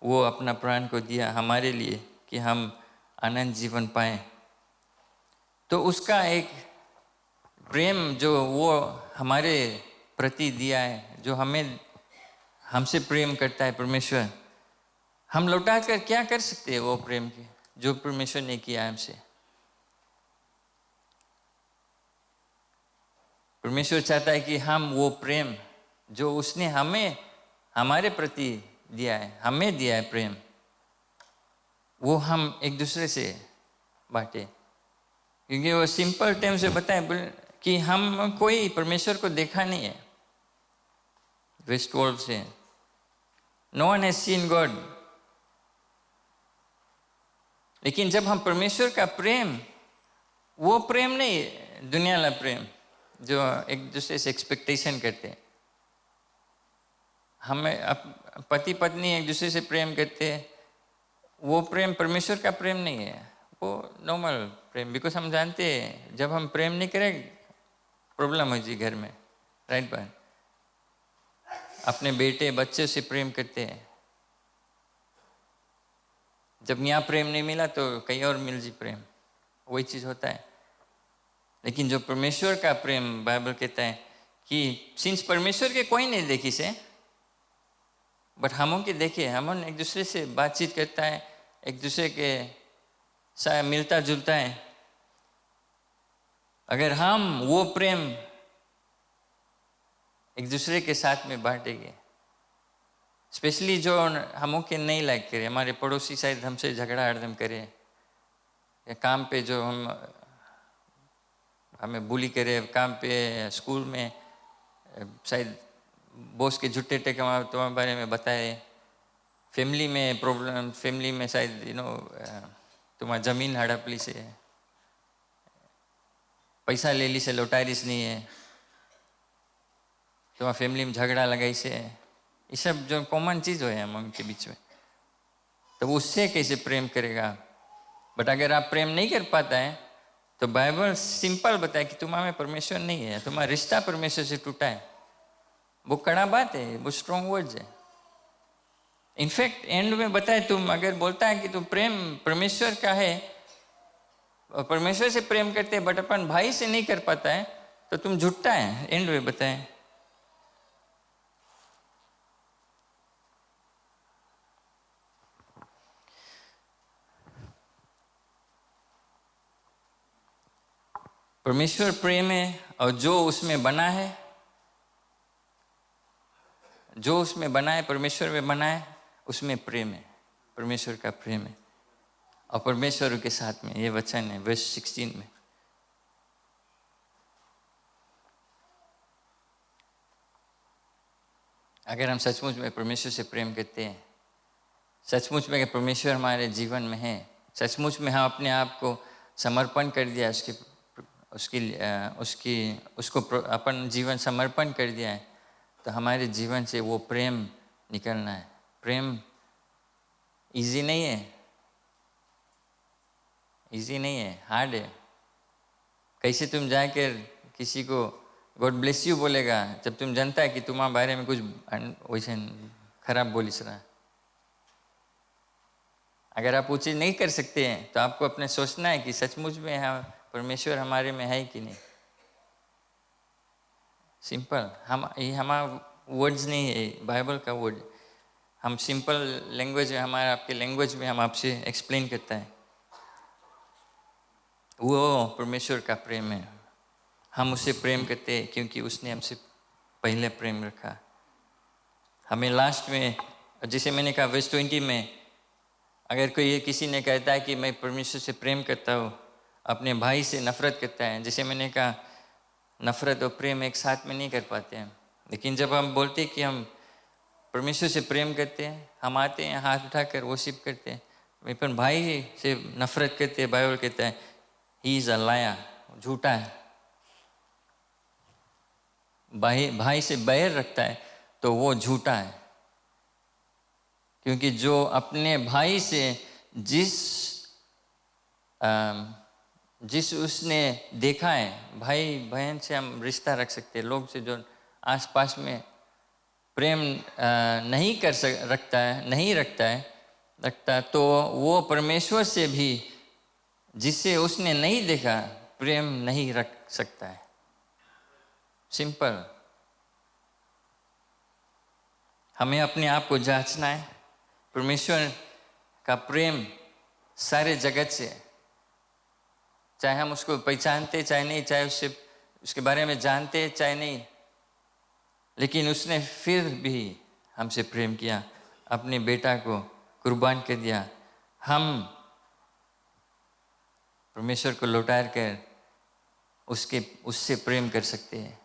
वो अपना प्राण को दिया हमारे लिए कि हम अनंत जीवन पाएं। तो उसका एक प्रेम जो वो हमारे प्रति दिया है, जो हमसे प्रेम करता है परमेश्वर, हम लौटा कर क्या कर सकते हैं वो प्रेम के जो परमेश्वर ने किया हमसे। परमेश्वर चाहता है कि हम वो प्रेम जो उसने हमारे प्रति दिया है, हमें दिया है प्रेम, वो हम एक दूसरे से बांटे। क्योंकि वो सिंपल टर्म से बताए कि हम कोई परमेश्वर को देखा नहीं है। वर्स 12 से no one has seen God. लेकिन जब हम परमेश्वर का प्रेम, वो प्रेम नहीं दुनिया वाला प्रेम जो एक दूसरे से एक्सपेक्टेशन करते हैं, हमें पति पत्नी एक दूसरे से प्रेम करते हैं, वो प्रेम परमेश्वर का प्रेम नहीं है, वो नॉर्मल प्रेम। बिकॉज हम जानते हैं जब हम प्रेम नहीं करें प्रॉब्लम हो जी घर में, राइट बात। अपने बेटे बच्चे से प्रेम करते हैं, जब यहाँ प्रेम नहीं मिला तो कहीं और मिल जी प्रेम, वही चीज़ होता है। लेकिन जो परमेश्वर का प्रेम, बाइबल कहता है कि सिंस परमेश्वर के कोई नहीं देखी से, बट हम के देखे, हम एक दूसरे से बातचीत करता है, एक दूसरे के साथ मिलता जुलता है। अगर हम वो प्रेम एक दूसरे के साथ में बांटेंगे, स्पेशली जो हम के नहीं लाइक करे, हमारे पड़ोसी शायद हमसे झगड़ा हरदम करे, या काम पे जो हमें बुली करे, काम पे स्कूल में शायद बॉस के झूठे टेके तुम्हारे बारे में बताए, फैमिली में प्रॉब्लम, फैमिली में शायद तुम्हारा ज़मीन हड़प ली से, पैसा ले ली से लौटारिस नहीं है, तुम्हारा फैमिली में झगड़ा लगाई से, ये सब जो कॉमन चीज़ है हम उनके बीच में, तो उससे कैसे प्रेम करेगा। बट अगर आप प्रेम नहीं कर पाता है तो बाइबल सिंपल बताए कि तुम्हारा में परमेश्वर नहीं है, तुम्हारा रिश्ता परमेश्वर से टूटा है। वो कड़ा बात है, वो स्ट्रॉन्ग वर्ड्स है। इनफैक्ट एंड में बताए, तुम अगर बोलता है कि तुम प्रेम परमेश्वर का है और परमेश्वर से प्रेम करते हैं बट अपन भाई से नहीं कर पाता है, तो तुम झूठा है। एंड में बताए परमेश्वर प्रेम है और जो उसमें बना है, जो उसमें बना है, परमेश्वर में बना है, उसमें प्रेम है, परमेश्वर का प्रेम है। और परमेश्वर के साथ में ये वचन है वर्स 16 में, अगर हम सचमुच में परमेश्वर से प्रेम करते हैं, सचमुच में परमेश्वर हमारे जीवन में है, सचमुच में हम अपने आप को समर्पण कर दिया, उसको अपन जीवन समर्पण कर दिया है, तो हमारे जीवन से वो प्रेम निकलना है। प्रेम इजी नहीं है, इजी नहीं है, हार्ड है। कैसे तुम जाकर किसी को गॉड ब्लेस यू बोलेगा जब तुम जानता है कि तुम्हारे बारे में कुछ वैसे खराब बोलिस रहा। अगर आप वो चीज़ नहीं कर सकते हैं तो आपको अपने सोचना है कि सचमुच में परमेश्वर हमारे में है कि नहीं। सिंपल, हमारा वर्ड्स नहीं है, बाइबल का वर्ड। हम सिंपल लैंग्वेज में, हमारे आपके लैंग्वेज में हम आपसे एक्सप्लेन करता है। वो परमेश्वर का प्रेम है। हम उसे प्रेम करते हैं क्योंकि उसने हमसे पहले प्रेम रखा। हमें लास्ट में, जैसे मैंने कहा वर्स 20 में, अगर कोई किसी ने कहता है कि मैं परमेश्वर से प्रेम करता हूँ, अपने भाई से नफरत करता है, जैसे मैंने कहा नफरत और प्रेम एक साथ में नहीं कर पाते हैं। लेकिन जब हम बोलते हैं कि हम परमेश्वर से प्रेम करते हैं, हम आते हैं हाथ उठाकर वर्शिप करते हैं, अपन भाई से नफरत करते हैं, बाइबल कहता है ही इज़ अ लायर, झूठा है। भाई से बैर रखता है तो वो झूठा है, क्योंकि जो अपने भाई से जिस जिस उसने देखा है, भाई बहन से हम रिश्ता रख सकते हैं, लोग से जो आसपास में प्रेम नहीं रखता, तो वो परमेश्वर से भी जिसे उसने नहीं देखा प्रेम नहीं रख सकता है। सिंपल। हमें अपने आप को जांचना है। परमेश्वर का प्रेम सारे जगत से है, चाहे हम उसको पहचानते चाहे नहीं, चाहे उसके बारे में जानते चाहे नहीं, लेकिन उसने फिर भी हमसे प्रेम किया, अपने बेटा को कुर्बान कर दिया। हम परमेश्वर को लौटा कर उससे प्रेम कर सकते हैं,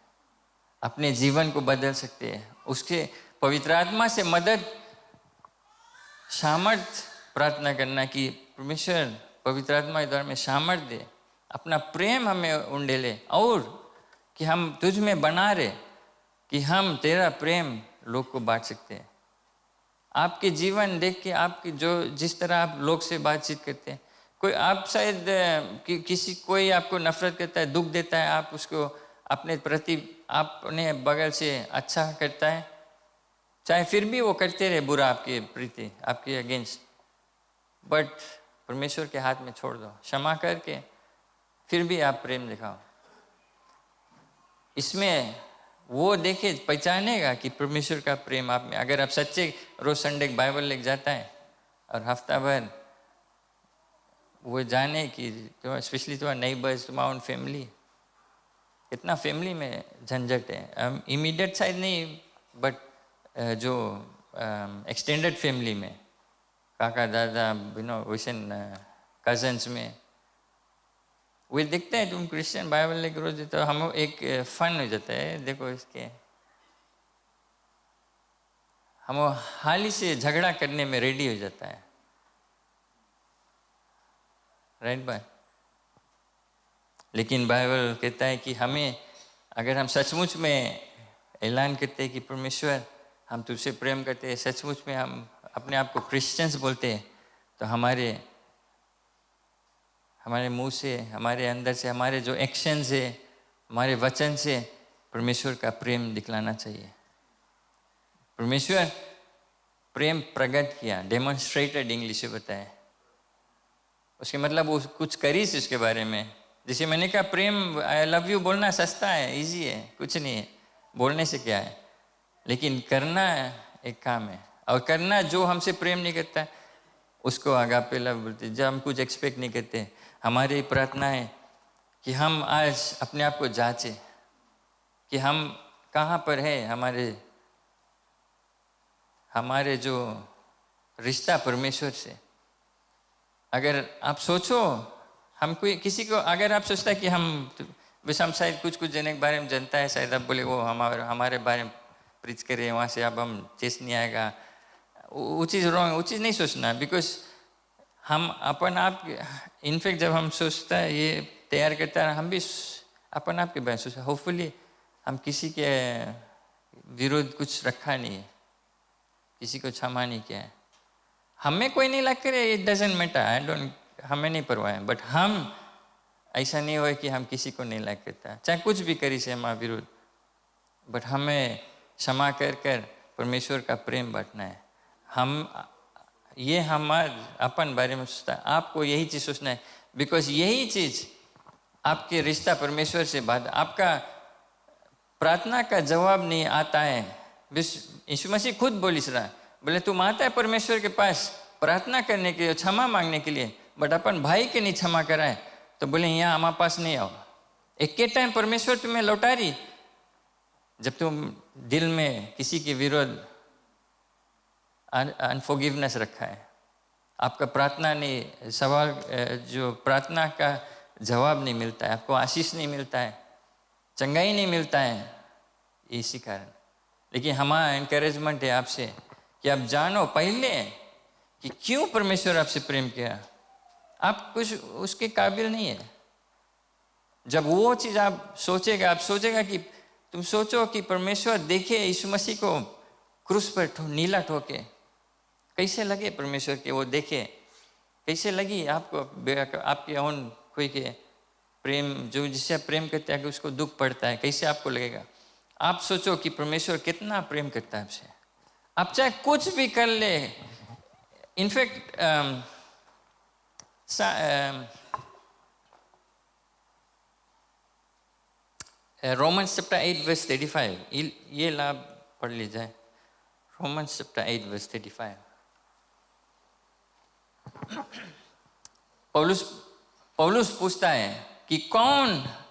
अपने जीवन को बदल सकते हैं। उसके पवित्र आत्मा से मदद, सामर्थ प्रार्थना करना कि परमेश्वर पवित्र आत्मा के द्वारा में सामर्थ दे, अपना प्रेम हमें उंडेले, और कि हम तुझ में बना रहे, कि हम तेरा प्रेम लोग को बांट सकते हैं। आपके जीवन देख के, आपकी जिस तरह आप लोग से बातचीत करते हैं, कोई आप शायद कोई आपको नफरत करता है, दुख देता है, आप उसको अपने प्रति अपने बगल से अच्छा करता है, चाहे फिर भी वो करते रहे बुरा आपके प्रति, आपके अगेंस्ट, बट परमेश्वर के हाथ में छोड़ दो, क्षमा करके फिर भी आप प्रेम दिखाओ। इसमें वो देखे, पहचानेगा कि परमेश्वर का प्रेम आप में। अगर आप सच्चे रोज संडे बाइबल लेके जाता है और हफ्ता भर वो जाने कि स्पेशली तुम्हारे नेबर्स, तुम्हारा ओन फैमिली, कितना फैमिली में झंझट है, इमीडिएट साइड नहीं, बट जो एक्सटेंडेड फैमिली में, काका दादा वैसे कजन्स में, वे देखते हैं तुम क्रिश्चियन बाइबल लेकर रोज, तो हम एक फन हो जाता है, देखो इसके हम हाल ही से झगड़ा करने में रेडी हो जाता है, राइट बाय। लेकिन बाइबल कहता है कि हमें, अगर हम सचमुच में ऐलान करते हैं कि परमेश्वर हम तुझसे प्रेम करते हैं, सचमुच में हम अपने आप को क्रिश्चियंस बोलते हैं, तो हमारे मुंह से, हमारे अंदर से, हमारे जो एक्शन से, हमारे वचन से परमेश्वर का प्रेम दिखलाना चाहिए। परमेश्वर प्रेम प्रकट किया, डेमोन्स्ट्रेटेड इंग्लिश में बताए, उसके मतलब वो कुछ करी से उसके बारे में। जैसे मैंने कहा, प्रेम आई लव यू बोलना सस्ता है, इजी है, कुछ नहीं है, बोलने से क्या है, लेकिन करना एक काम है। और करना, जो हमसे प्रेम नहीं करता उसको अगापे लव बोलते। जब हम कुछ एक्सपेक्ट नहीं करते, हमारी प्रार्थना है कि हम आज अपने आप को जांचें कि हम कहाँ पर है, हमारे जो रिश्ता परमेश्वर से। अगर आप सोचो, हम कोई किसी को, अगर आप सोचता है कि हम शायद कुछ जने के बारे में जानता है, शायद आप बोले वो हमारे बारे में प्रीच करे, वहाँ से अब हम चेस नहीं आएगा, वो चीज़ रॉन्ग, वो चीज़ नहीं सोचना। बिकॉज हम अपन आप, इनफैक्ट जब हम सोचता है, ये तैयार करता है, हम भी अपन आप के बारे में सोचता, होपफुली हम किसी के विरोध कुछ रखा नहीं है, किसी को क्षमा नहीं किया है, हमें कोई नहीं लग करे, इट डजंट मैटर, हमें नहीं परवाह है, बट हम ऐसा नहीं हो कि हम किसी को नहीं लाइक करता, चाहे कुछ भी करी से हमारा विरोध, बट हमें क्षमा कर परमेश्वर का प्रेम बांटना है। ये हमारे अपन बारे में सोचता है, आपको यही चीज़ सोचना है, बिकॉज यही चीज़ आपके रिश्ता परमेश्वर से बात, आपका प्रार्थना का जवाब नहीं आता है। यीशु मसीह खुद बोली रहा, बोले तुम आता है परमेश्वर के पास प्रार्थना करने के लिए, क्षमा मांगने के लिए, बट अपन भाई के नहीं क्षमा कराए, तो बोले यहाँ हमारे पास नहीं आओ। एक के टाइम परमेश्वर तुम्हें लौटा रही, जब तुम दिल में किसी के विरोध अनफॉरगिवनेस रखा है, आपका प्रार्थना नहीं, सवाल जो प्रार्थना का जवाब नहीं मिलता है, आपको आशीष नहीं मिलता है, चंगाई नहीं मिलता है, इसी कारण। लेकिन हमारा एनकरेजमेंट है आपसे कि आप जानो पहले कि क्यों परमेश्वर आपसे प्रेम किया। आप कुछ उसके काबिल नहीं है। जब वो चीज़ आप सोचेगा कि तुम सोचो कि परमेश्वर देखे यीशु मसीह को क्रूस पर नीला ठोके, कैसे लगे परमेश्वर के, वो देखे कैसे लगी आपको, आपके ओन कोई के प्रेम जो जिससे आप प्रेम करते हैं कि उसको दुख पड़ता है, कैसे आपको लगेगा? आप सोचो कि परमेश्वर कितना प्रेम करता है आपसे। आप चाहे कुछ भी कर ले, इनफैक्ट रोमन्स चैप्टर 8 वर्स 35, ये लाभ पढ़ लीजिए। Romans chapter 8 verse 35। पौलुस पूछता है कि कौन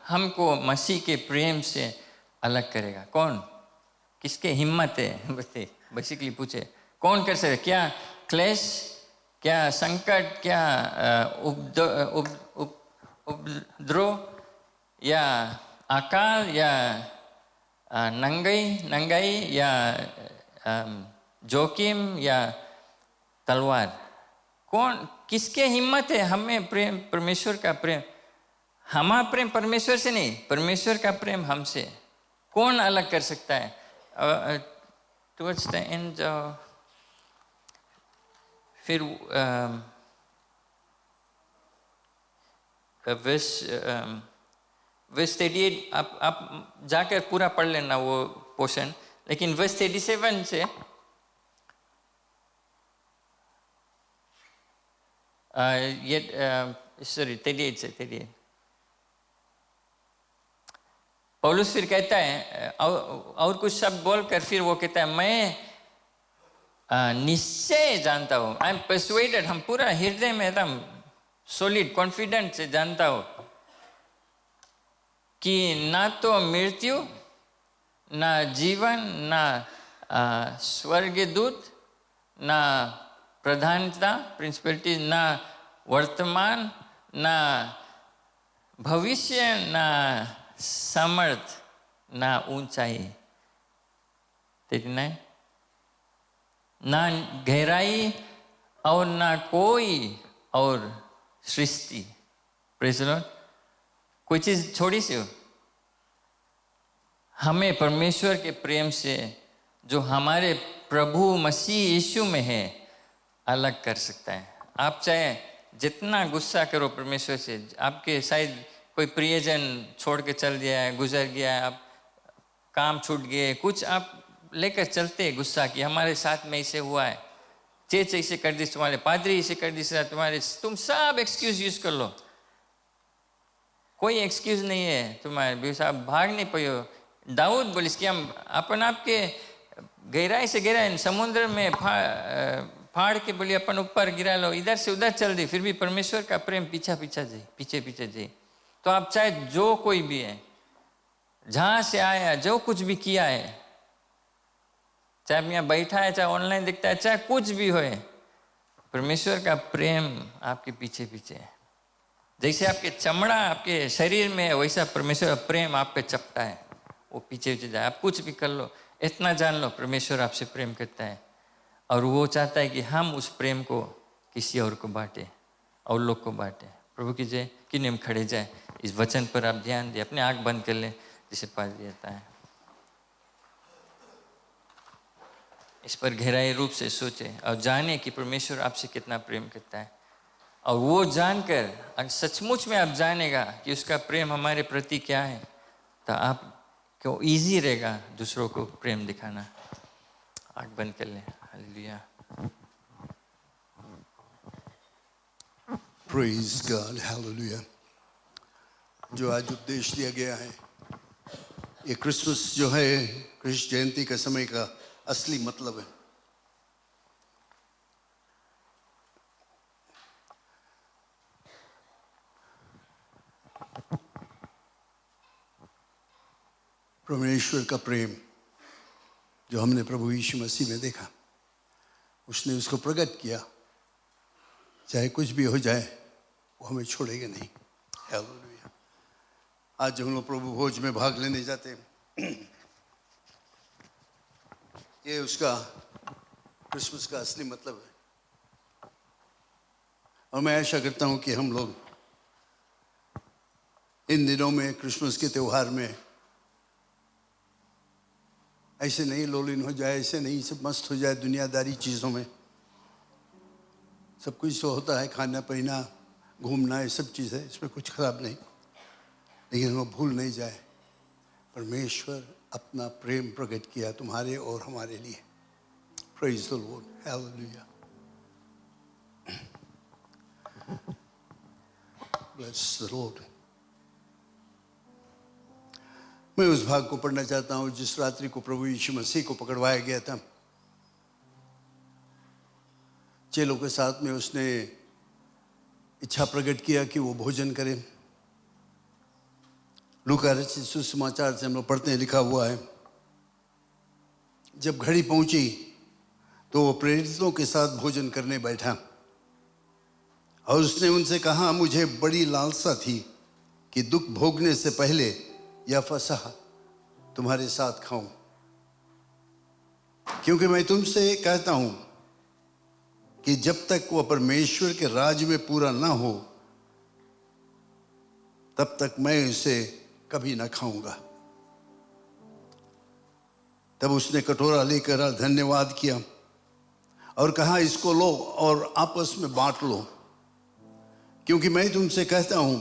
हमको मसीह के प्रेम से अलग करेगा? कौन, किसके हिम्मत है? बेसिकली पूछे कौन कर सकता? क्या क्लेश, क्या संकट, क्या उपद्रव, या अकाल, या नंगाई, या जोखिम, या तलवार? कौन, किसके हिम्मत है हमें प्रेम, परमेश्वर का प्रेम? हमारा प्रेम परमेश्वर से नहीं, परमेश्वर का प्रेम हमसे कौन अलग कर सकता है? टुवर्ड्स द एंड फिर वर्स 38, आप जाकर पूरा पढ़ लेना वो पोर्शन, लेकिन वर्स 37 से सॉरी 38 से 38 पौलुस फिर कहता है और कुछ शब्द बोलकर फिर वो कहता है मैं निश्चय जानता हूँ, आई एम परसुएडेड, हम पूरा हृदय में एकदम सॉलिड कॉन्फिडेंट से जानता हूँ कि ना तो मृत्यु, ना जीवन, ना स्वर्गदूत, ना प्रधानता प्रिंसिपलिटी, ना वर्तमान, ना भविष्य, ना समर्थ, ना ऊंचाई, 39, ना गहराई और ना कोई और सृष्टि। Praise the Lord. कोई चीज छोड़ी सी हो, हमें परमेश्वर के प्रेम से जो हमारे प्रभु मसीह यीशु में है अलग कर सकता है। आप चाहे जितना गुस्सा करो परमेश्वर से, आपके शायद कोई प्रियजन छोड़ के चल दिया है, गुजर गया है, आप काम छूट गए, कुछ आप लेकर चलते गुस्सा कि हमारे साथ में इसे हुआ है, चेच इसे कर दी, तुम्हारे पादरी इसे कर दी, तुम्हारे, तुम सब एक्सक्यूज यूज कर लो, कोई एक्सक्यूज नहीं है तुम्हारे भी, साहब भाग नहीं पायो। दाऊद बोलिस कि हम अपन आपके गहराई से गहराई समुद्र में फाड़ के बोली अपन ऊपर गिरा लो, इधर से उधर चल दी, फिर भी परमेश्वर का प्रेम पीछे पीछे जाए। तो आप चाहे जो कोई भी है, जहां से आया, जो कुछ भी किया है, चाहे यहाँ बैठा है, चाहे ऑनलाइन दिखता है, चाहे कुछ भी हो, परमेश्वर का प्रेम आपके पीछे पीछे है। जैसे आपके चमड़ा आपके शरीर में है, वैसा परमेश्वर का प्रेम आप पे चपटा है, वो पीछे पीछे जाए। आप कुछ भी कर लो, इतना जान लो परमेश्वर आपसे प्रेम करता है और वो चाहता है कि हम उस प्रेम को किसी और को बांटे, और लोग को बांटे। प्रभु की जय। कि हम खड़े जाए, इस वचन पर आप ध्यान दें, अपने आँख बंद कर लें जिसे पास जाता है, इस पर गहराई रूप से सोचे और जाने कि परमेश्वर आपसे कितना प्रेम करता है। और वो जानकर अगर सचमुच में आप जानेगा कि उसका प्रेम हमारे प्रति क्या है, तो आप क्यों ईजी रहेगा दूसरों को प्रेम दिखाना। आँख बंद कर लें। हालेलुया। Praise God, hallelujah। जो आज उपदेश दिया गया है, ये क्रिसमस जो है, कृष्ण जयंती का समय का असली मतलब है। परमेश्वर का प्रेम जो हमने प्रभु यीशु मसीह में देखा, उसने उसको प्रकट किया, चाहे कुछ भी हो जाए वो हमें छोड़ेगा नहीं। हालेलुया। आज हम लोग प्रभु भोज में भाग लेने जाते हैं, ये उसका क्रिसमस का असली मतलब है। और मैं आशा करता हूं कि हम लोग इन दिनों में क्रिसमस के त्यौहार में ऐसे नहीं लोलिन हो जाए, ऐसे नहीं सब मस्त हो जाए दुनियादारी चीज़ों में। सब कुछ तो होता है, खाना पीना घूमना, ये सब चीज़ है, इसमें कुछ खराब नहीं। लेकिन वो भूल नहीं जाए, परमेश्वर अपना प्रेम प्रकट किया तुम्हारे और हमारे लिए। Praise the Lord, hallelujah, bless the Lord. मैं उस भाग को पढ़ना चाहता हूं जिस रात्रि को प्रभु यीशु मसीह को पकड़वाया गया था। चेलों के साथ में उसने इच्छा प्रकट किया कि वो भोजन करें। लूका रचित सुसमाचार से हम लोग पढ़ते हैं, लिखा हुआ है, जब घड़ी पहुंची तो वो प्रेरितों के साथ भोजन करने बैठा और उसने उनसे कहा, मुझे बड़ी लालसा थी कि दुख भोगने से पहले या फसह तुम्हारे साथ खाऊं, क्योंकि मैं तुमसे कहता हूं कि जब तक वह परमेश्वर के राज में पूरा ना हो तब तक मैं इसे कभी ना खाऊंगा। तब उसने कटोरा लेकर धन्यवाद किया और कहा, इसको लो और आपस में बांट लो, क्योंकि मैं तुमसे कहता हूं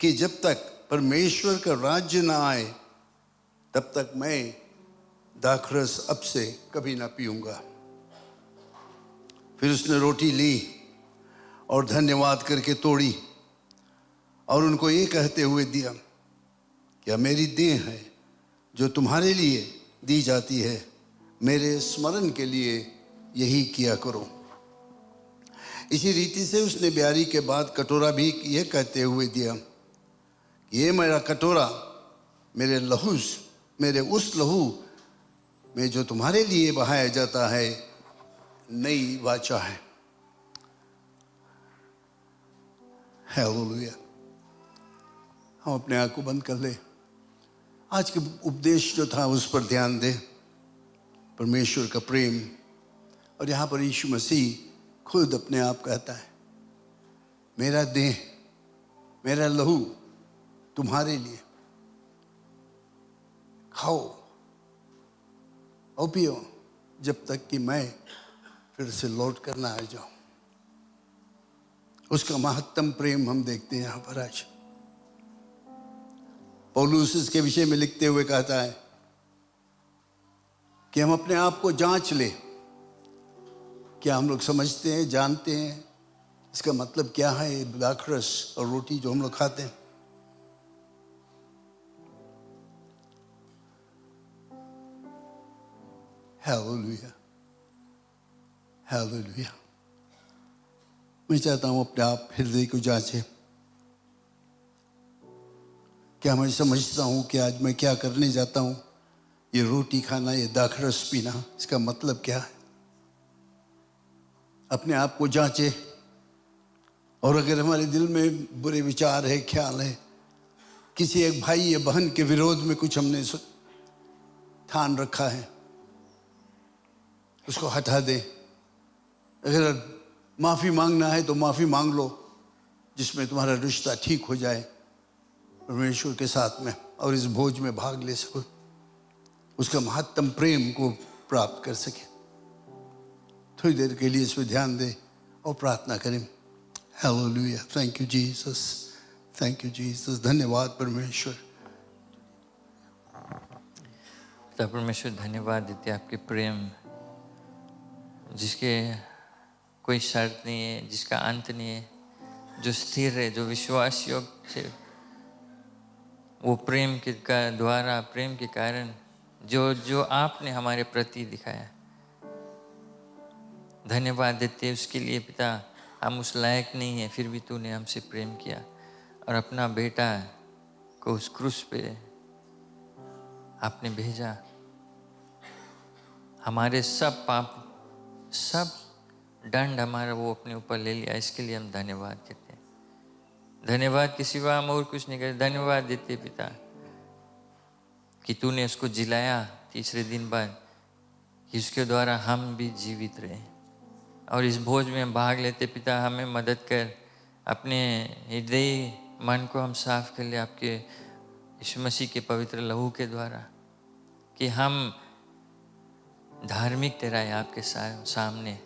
कि जब तक परमेश्वर का राज्य ना आए तब तक मैं दाखरस अब से कभी ना पीऊंगा। फिर उसने रोटी ली और धन्यवाद करके तोड़ी और उनको ये कहते हुए दिया, क्या मेरी देह है जो तुम्हारे लिए दी जाती है, मेरे स्मरण के लिए यही किया करो। इसी रीति से उसने ब्यारी के बाद कटोरा भी ये कहते हुए दिया, ये मेरा कटोरा मेरे उस लहू में जो तुम्हारे लिए बहाया जाता है नई वाचा है। हालेलुया। हम अपने आँख को बंद कर ले, आज के उपदेश जो था उस पर ध्यान दे। परमेश्वर का प्रेम, और यहाँ पर यीशु मसीह खुद अपने आप कहता है, मेरा देह मेरा लहू तुम्हारे लिए, खाओ और पियो जब तक कि मैं फिर से लौट कर ना आ जाऊं। उसका महत्तम प्रेम हम देखते हैं यहाँ पर आज। पौलुस इसके विषय में लिखते हुए कहता है कि हम अपने आप को जांच ले। क्या हम लोग समझते हैं, जानते हैं इसका मतलब क्या है दाखरस और रोटी जो हम लोग खाते हैं? Hallelujah, hallelujah. मैं चाहता हूं अपने आप हृदय को जांचे। क्या मैं समझता हूं कि आज मैं क्या करने जाता हूं? ये रोटी खाना, ये दाखरस पीना, इसका मतलब क्या है? अपने आप को जांचे। और अगर हमारे दिल में बुरे विचार है, ख्याल है, किसी एक भाई या बहन के विरोध में कुछ हमने ठान रखा है, उसको हटा दे। अगर माफ़ी मांगना है तो माफ़ी मांग लो, जिसमें तुम्हारा रिश्ता ठीक हो जाए परमेश्वर के साथ में, और इस भोज में भाग ले सको, उसका महत्तम प्रेम को प्राप्त कर सके। थोड़ी देर के लिए इस पर ध्यान दे और प्रार्थना करें। Hallelujah, thank you Jesus, thank you Jesus. धन्यवाद परमेश्वर। पिता परमेश्वर, धन्यवाद देते आपके प्रेम जिसके कोई शर्त नहीं है, जिसका अंत नहीं है, जो स्थिर है, जो विश्वास योग्य है। वो प्रेम के द्वारा, प्रेम के कारण जो आपने हमारे प्रति दिखाया, धन्यवाद देते उसके लिए पिता। हम उस लायक नहीं है, फिर भी तूने हमसे प्रेम किया और अपना बेटा को उस क्रूस पे आपने भेजा। हमारे सब पाप, सब दंड हमारा वो अपने ऊपर ले लिया। इसके लिए हम धन्यवाद देते हैं। धन्यवाद के सिवा हम और कुछ नहीं करते। धन्यवाद देते पिता कि तूने उसको जिलाया तीसरे दिन बाद, कि उसके द्वारा हम भी जीवित रहे। और इस भोज में हम भाग लेते पिता, हमें मदद कर, अपने हृदय मन को हम साफ कर ले आपके यीशु मसीह के पवित्र लहू के द्वारा, कि हम धार्मिक ठहराए आपके सामने,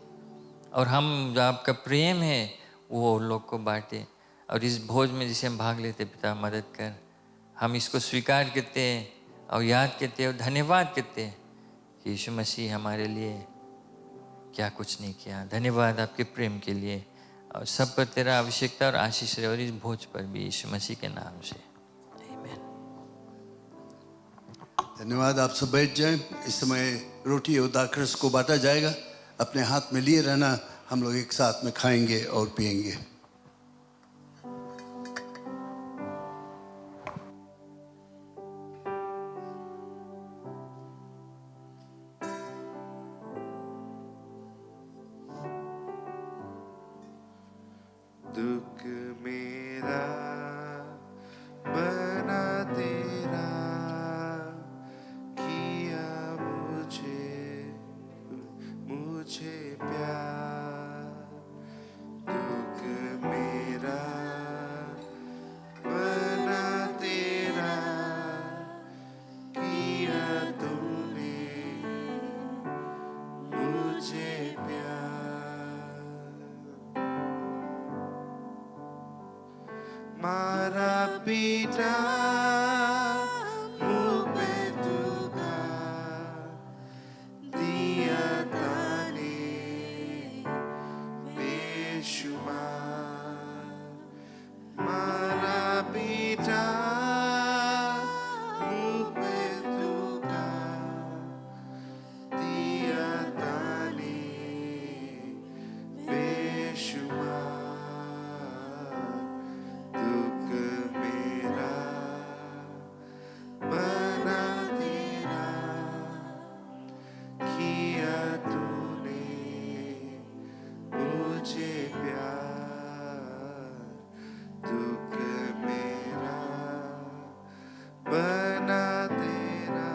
और हम जो आपका प्रेम है वो लोग को बांटे। और इस भोज में जिसे हम भाग लेते पिता मदद कर, हम इसको स्वीकार करते हैं और याद करते हैं और धन्यवाद करते हैं कि यीशु मसीह हमारे लिए क्या कुछ नहीं किया। धन्यवाद आपके प्रेम के लिए, और सब पर तेरा आवश्यकता और आशीष रहे, और इस भोज पर भी यीशु मसीह के नाम से आमीन। धन्यवाद। आप सब बैठ जाएं। इस समय रोटी और दाखरस को बांटा जाएगा। अपने हाथ में लिए रहना, हम लोग एक साथ में खाएंगे और पिएंगे। दुख मेरा बना तेरा, किया मुझे प्यार। दुख मेरा बना तेरा, किया तूने मुझे प्यार। मारा पीटा मुँह पे थूका, दिया ताने बेशुमार। मारा पीटा मुँह पे थूका, दिया ताने बेशुमार। दुख मेरा बना तेरा, किया तूने मुझे प्यार। दुख मेरा बना तेरा,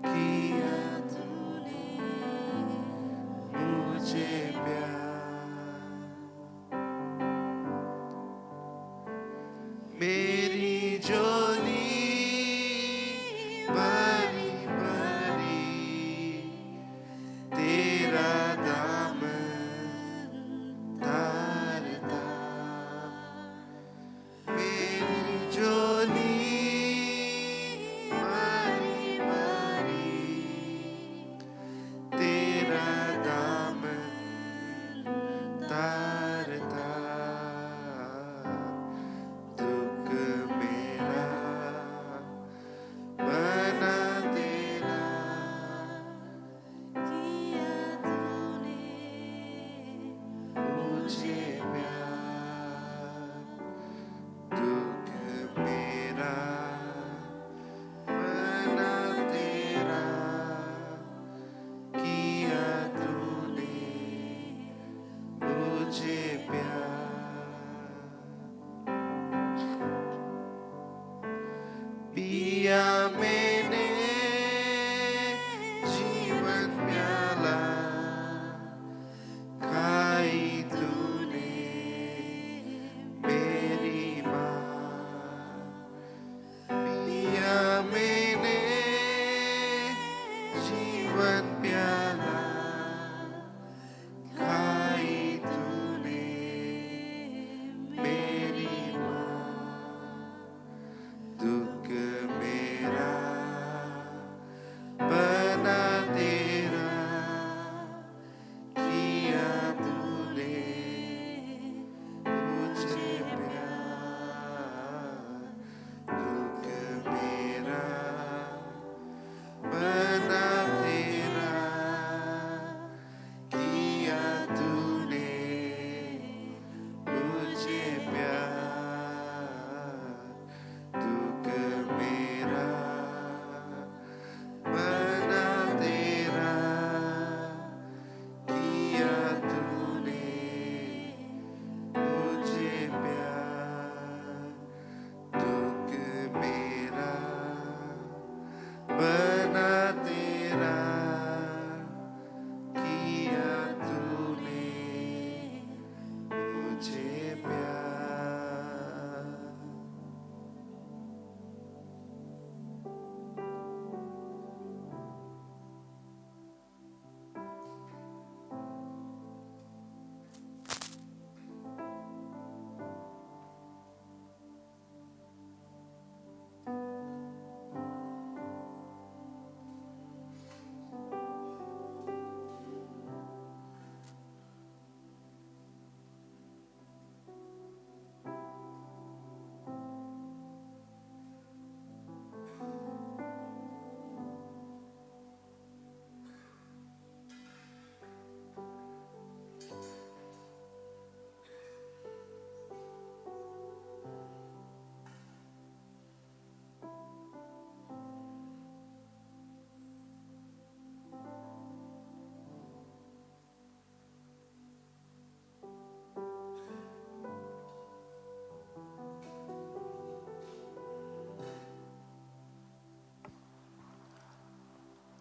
किया तूने मुझे प्यार। मेरी जोली भरी भरी, तेरा दामन तारता। मेरी जोली भरी भरी, तेरा दामन तारता। दुख मेरा बना तेरा, किया तूने मुझे प्यार। दुख मेरा बना तेरा, किया तूने मुझे प्यार। पिया मैंने जीवन प्याला, खाई तूने मेरी माँ। पिया मैंने जीवन प्याला, खाई तूने मेरी माँ। दुख मेरा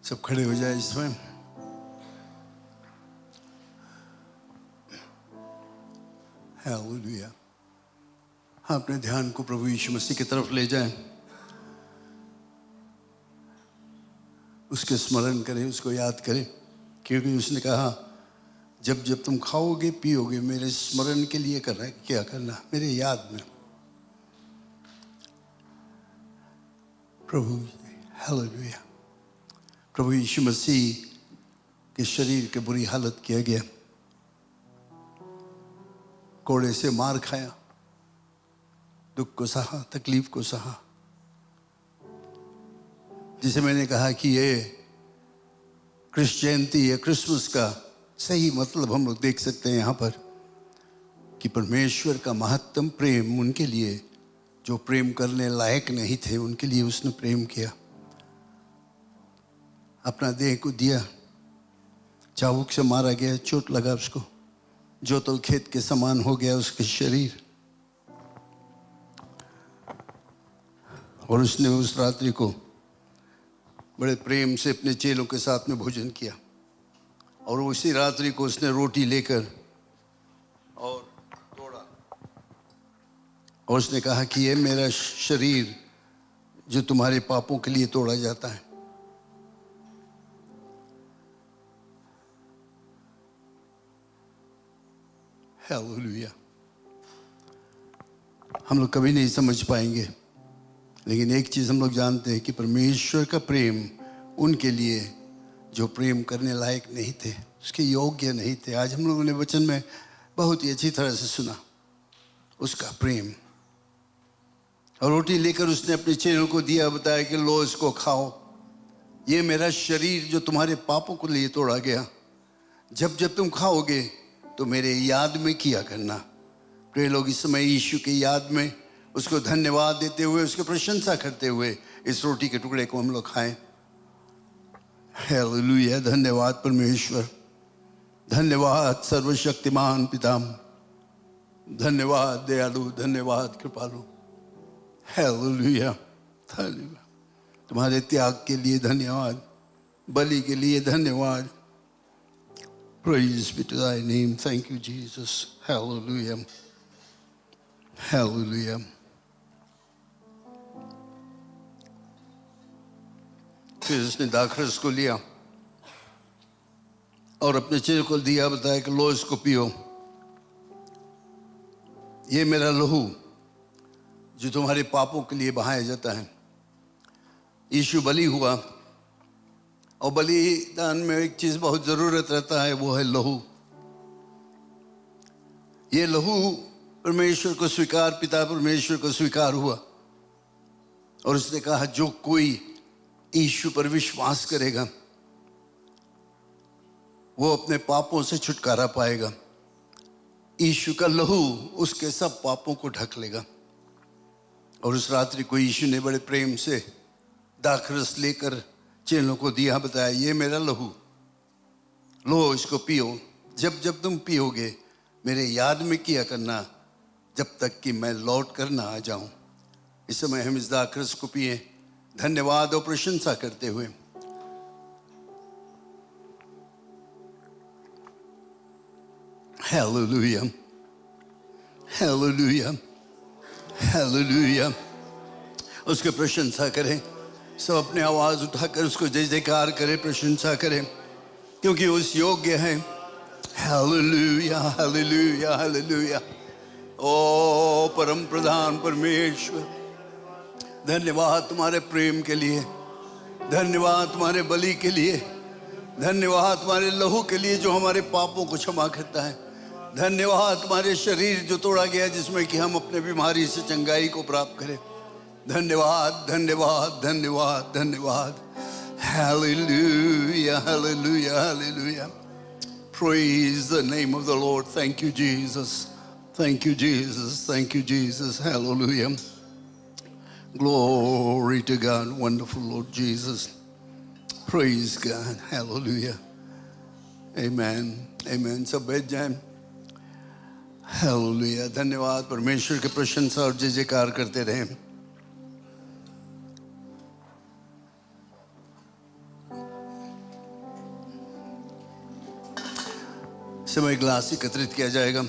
सब खड़े हो जाए इस समय। हालेलुया। हाँ, अपने ध्यान को प्रभु यीशु मसीह की तरफ ले जाएं, उसके स्मरण करें, उसको याद करें, क्योंकि उसने कहा जब जब तुम खाओगे पियोगे मेरे स्मरण के लिए करना है। क्या करना? मेरे याद में। प्रभु हालेलुया। प्रभु यीशु मसीह के शरीर के बुरी हालत किया गया, कोड़े से मार खाया, दुख को सहा, तकलीफ को सहा। जिसे मैंने कहा कि ये क्रिश्चियनिटी या क्रिसमस का सही मतलब हम लोग देख सकते हैं यहाँ पर, कि परमेश्वर का महत्तम प्रेम उनके लिए जो प्रेम करने लायक नहीं थे, उनके लिए उसने प्रेम किया। अपना देह को दिया, चाबुक से मारा गया, चोट लगा उसको, जोतल खेत के समान हो गया उसके शरीर। और उसने उस रात्रि को बड़े प्रेम से अपने चेलों के साथ में भोजन किया। और उसी रात्रि को उसने रोटी लेकर और तोड़ा, और उसने कहा कि ये मेरा शरीर जो तुम्हारे पापों के लिए तोड़ा जाता है। हालेलुया। हम लोग कभी नहीं समझ पाएंगे, लेकिन एक चीज हम लोग जानते हैं कि परमेश्वर का प्रेम उनके लिए जो प्रेम करने लायक नहीं थे, उसके योग्य नहीं थे। आज हम लोगों ने वचन में बहुत ही अच्छी तरह से सुना उसका प्रेम। और रोटी लेकर उसने अपने चेलों को दिया, बताया कि लो इसको खाओ, ये मेरा शरीर जो तुम्हारे पापों के लिए तोड़ा गया, जब जब तुम खाओगे तो मेरे याद में किया करना। प्रिय लोग, इस समय यीशु की याद में उसको धन्यवाद देते हुए, उसकी प्रशंसा करते हुए इस रोटी के टुकड़े को हम लोग खाएं। हालेलुया। धन्यवाद परमेश्वर, धन्यवाद सर्वशक्तिमान पिता, धन्यवाद दयालु, धन्यवाद कृपालु। हालेलुया। हालेलुया। तुम्हारे त्याग के लिए धन्यवाद, बलि के लिए धन्यवाद। Praise be to thy name. Thank you, Jesus. Hallelujah. Hallelujah. फिर उसने दाखरस को लिया और अपने चेलों को दिया, बताया कि लो इसको पियो, ये मेरा लहू जो तुम्हारे पापों के लिए बहाया जाता है। यीशु बलि हुआ, और बलिदान में एक चीज बहुत जरूरत रहता है, वो है लहू। ये लहू परमेश्वर को स्वीकार, पिता परमेश्वर को स्वीकार हुआ। और उसने कहा जो कोई यीशु पर विश्वास करेगा वो अपने पापों से छुटकारा पाएगा। यीशु का लहू उसके सब पापों को ढक लेगा। और उस रात्रि को यीशु ने बड़े प्रेम से दाखरस लेकर चेलों को दिया, बताया ये मेरा लहू, लो इसको पियो, जब जब तुम पियोगे मेरे याद में किया करना, जब तक कि मैं लौट कर ना आ जाऊं। इस समय हम इस दाखरस को पिए धन्यवाद और प्रशंसा करते हुए। Hallelujah, hallelujah, hallelujah. उसकी प्रशंसा करें, सब अपने आवाज उठाकर उसको जय जयकार करें, प्रशंसा करें, क्योंकि उस योग्य है। Hallelujah, hallelujah, hallelujah. ओ परम प्रधान परमेश्वर, धन्यवाद तुम्हारे प्रेम के लिए, धन्यवाद तुम्हारे बलि के लिए, धन्यवाद तुम्हारे लहू के लिए जो हमारे पापों को क्षमा करता है, धन्यवाद तुम्हारे शरीर जो तोड़ा गया जिसमें कि हम अपने बीमारी से चंगाई को प्राप्त करें। धन्यवाद, धन्यवाद, धन्यवाद, धन्यवाद। Hallelujah, hallelujah, hallelujah. Praise the name of the Lord. Thank you, Jesus. Thank you, Jesus. Thank you, Jesus. Hallelujah. Glory to God. Wonderful Lord Jesus. Praise God. Hallelujah. Amen. Amen. सब बैठ जाएं। Hallelujah. धन्यवाद। परमेश्वर के प्रशंसा और जय जयकार करते रहें। समय ग्लास एकत्रित किया जाएगा।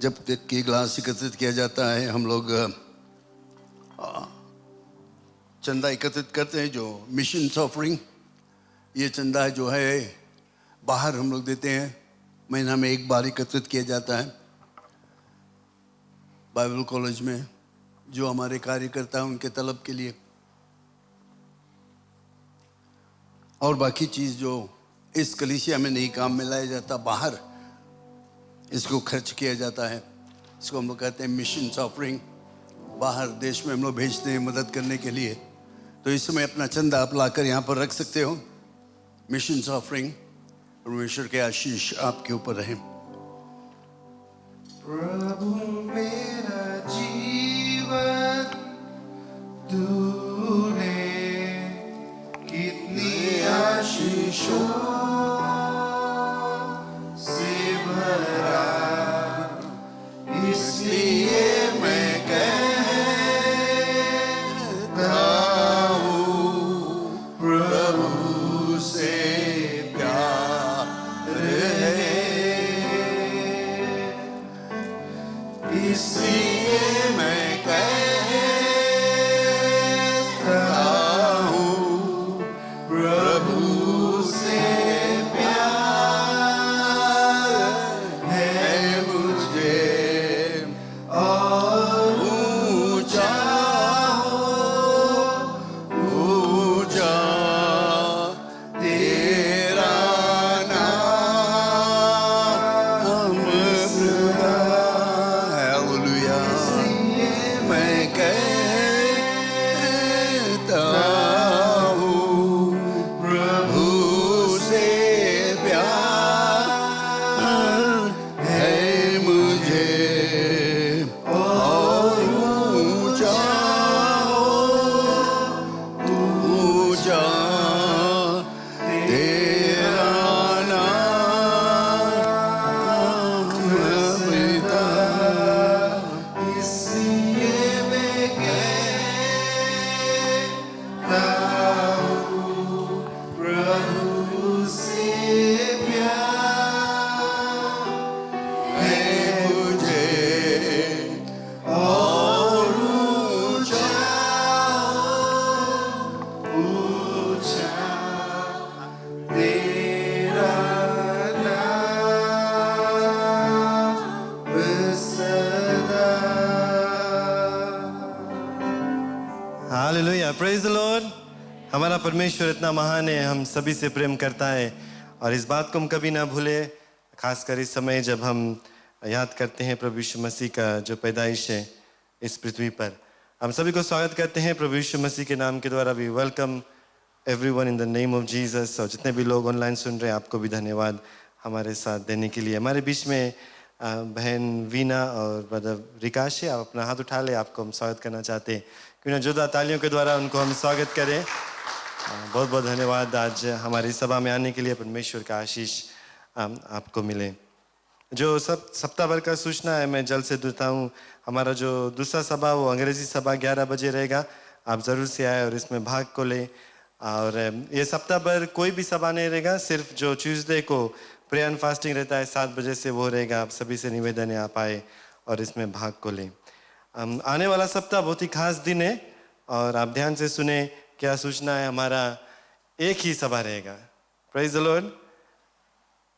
जब तक कि ग्लास एकत्रित किया जाता है, हम लोग चंदा एकत्रित करते हैं, जो मिशन ऑफरिंग। ये चंदा जो है बाहर हम लोग देते हैं, महीना में एक बार एकत्रित किया जाता है बाइबल कॉलेज में, जो हमारे कार्यकर्ता हैं उनके तलब के लिए। और बाकी चीज़ जो इस कलीसिया में नहीं काम में लाया जाता, बाहर इसको खर्च किया जाता है। इसको हम लोग कहते हैं मिशन ऑफरिंग। बाहर देश में हम लोग भेजते हैं मदद करने के लिए। तो इस समय अपना चंदा आप लाकर यहाँ पर रख सकते हो। Mission offering. परमेश्वर के आशीष आपके ऊपर रहे। प्रभु मेरा जीवन तूने कितनी आशीषों से भरा, इसलिए मैं कहता हूँ प्रभु से प्यार है। इसलिए मैं कहता हूँ प्रभु से प्यार है मुझे। और ऊंचा ऊंचा तेरा नाम सदा। हालेलुया। मैं कहता हूँ प्रभु से प्यार है मुझे। और ऊंचा ऊंचा तेरा नाम सदा। इसलिए मैं कहता हूँ प्रभु से प्यार है मुझे। और ऊंचा ऊंचा तेरा नाम सदा। Hallelujah, praise the Lord. हमारा परमेश्वर इतना महान है, हम सभी से प्रेम करता है और इस बात को हम कभी ना भूले, खासकर इस समय जब हम याद करते हैं प्रभु यीशु मसीह का जो पैदाइश है इस पृथ्वी पर। हम सभी को स्वागत करते हैं प्रभु यीशु मसीह के नाम के द्वारा। We welcome everyone in the name of Jesus. और जितने भी लोग ऑनलाइन सुन रहे हैं, आपको भी धन्यवाद हमारे साथ देने के लिए। हमारे बीच में बहन वीना और ब्रदर रिकाश है। आप अपना हाथ उठा ले, आपको हम स्वागत करना चाहते हैं। क्यों ना जोरदार तालियों के द्वारा उनको हम स्वागत करें। बहुत बहुत धन्यवाद आज हमारी सभा में आने के लिए। परमेश्वर का आशीष आपको मिले। जो सप्ताह भर का सूचना है मैं जल्द से देता हूँ। हमारा जो दूसरा सभा वो अंग्रेजी सभा 11 बजे रहेगा। आप ज़रूर से आए और इसमें भाग को लें। और ये सप्ताह भर कोई भी सभा नहीं रहेगा, सिर्फ जो ट्यूसडे को प्रेयर एंड फास्टिंग रहता है 7 बजे से वो रहेगा। आप सभी से निवेदन है आप आए और इसमें भाग को लें। आने वाला सप्ताह बहुत ही खास दिन है और आप ध्यान से सुने क्या सूचना है। हमारा एक ही सभा रहेगा। Praise the Lord.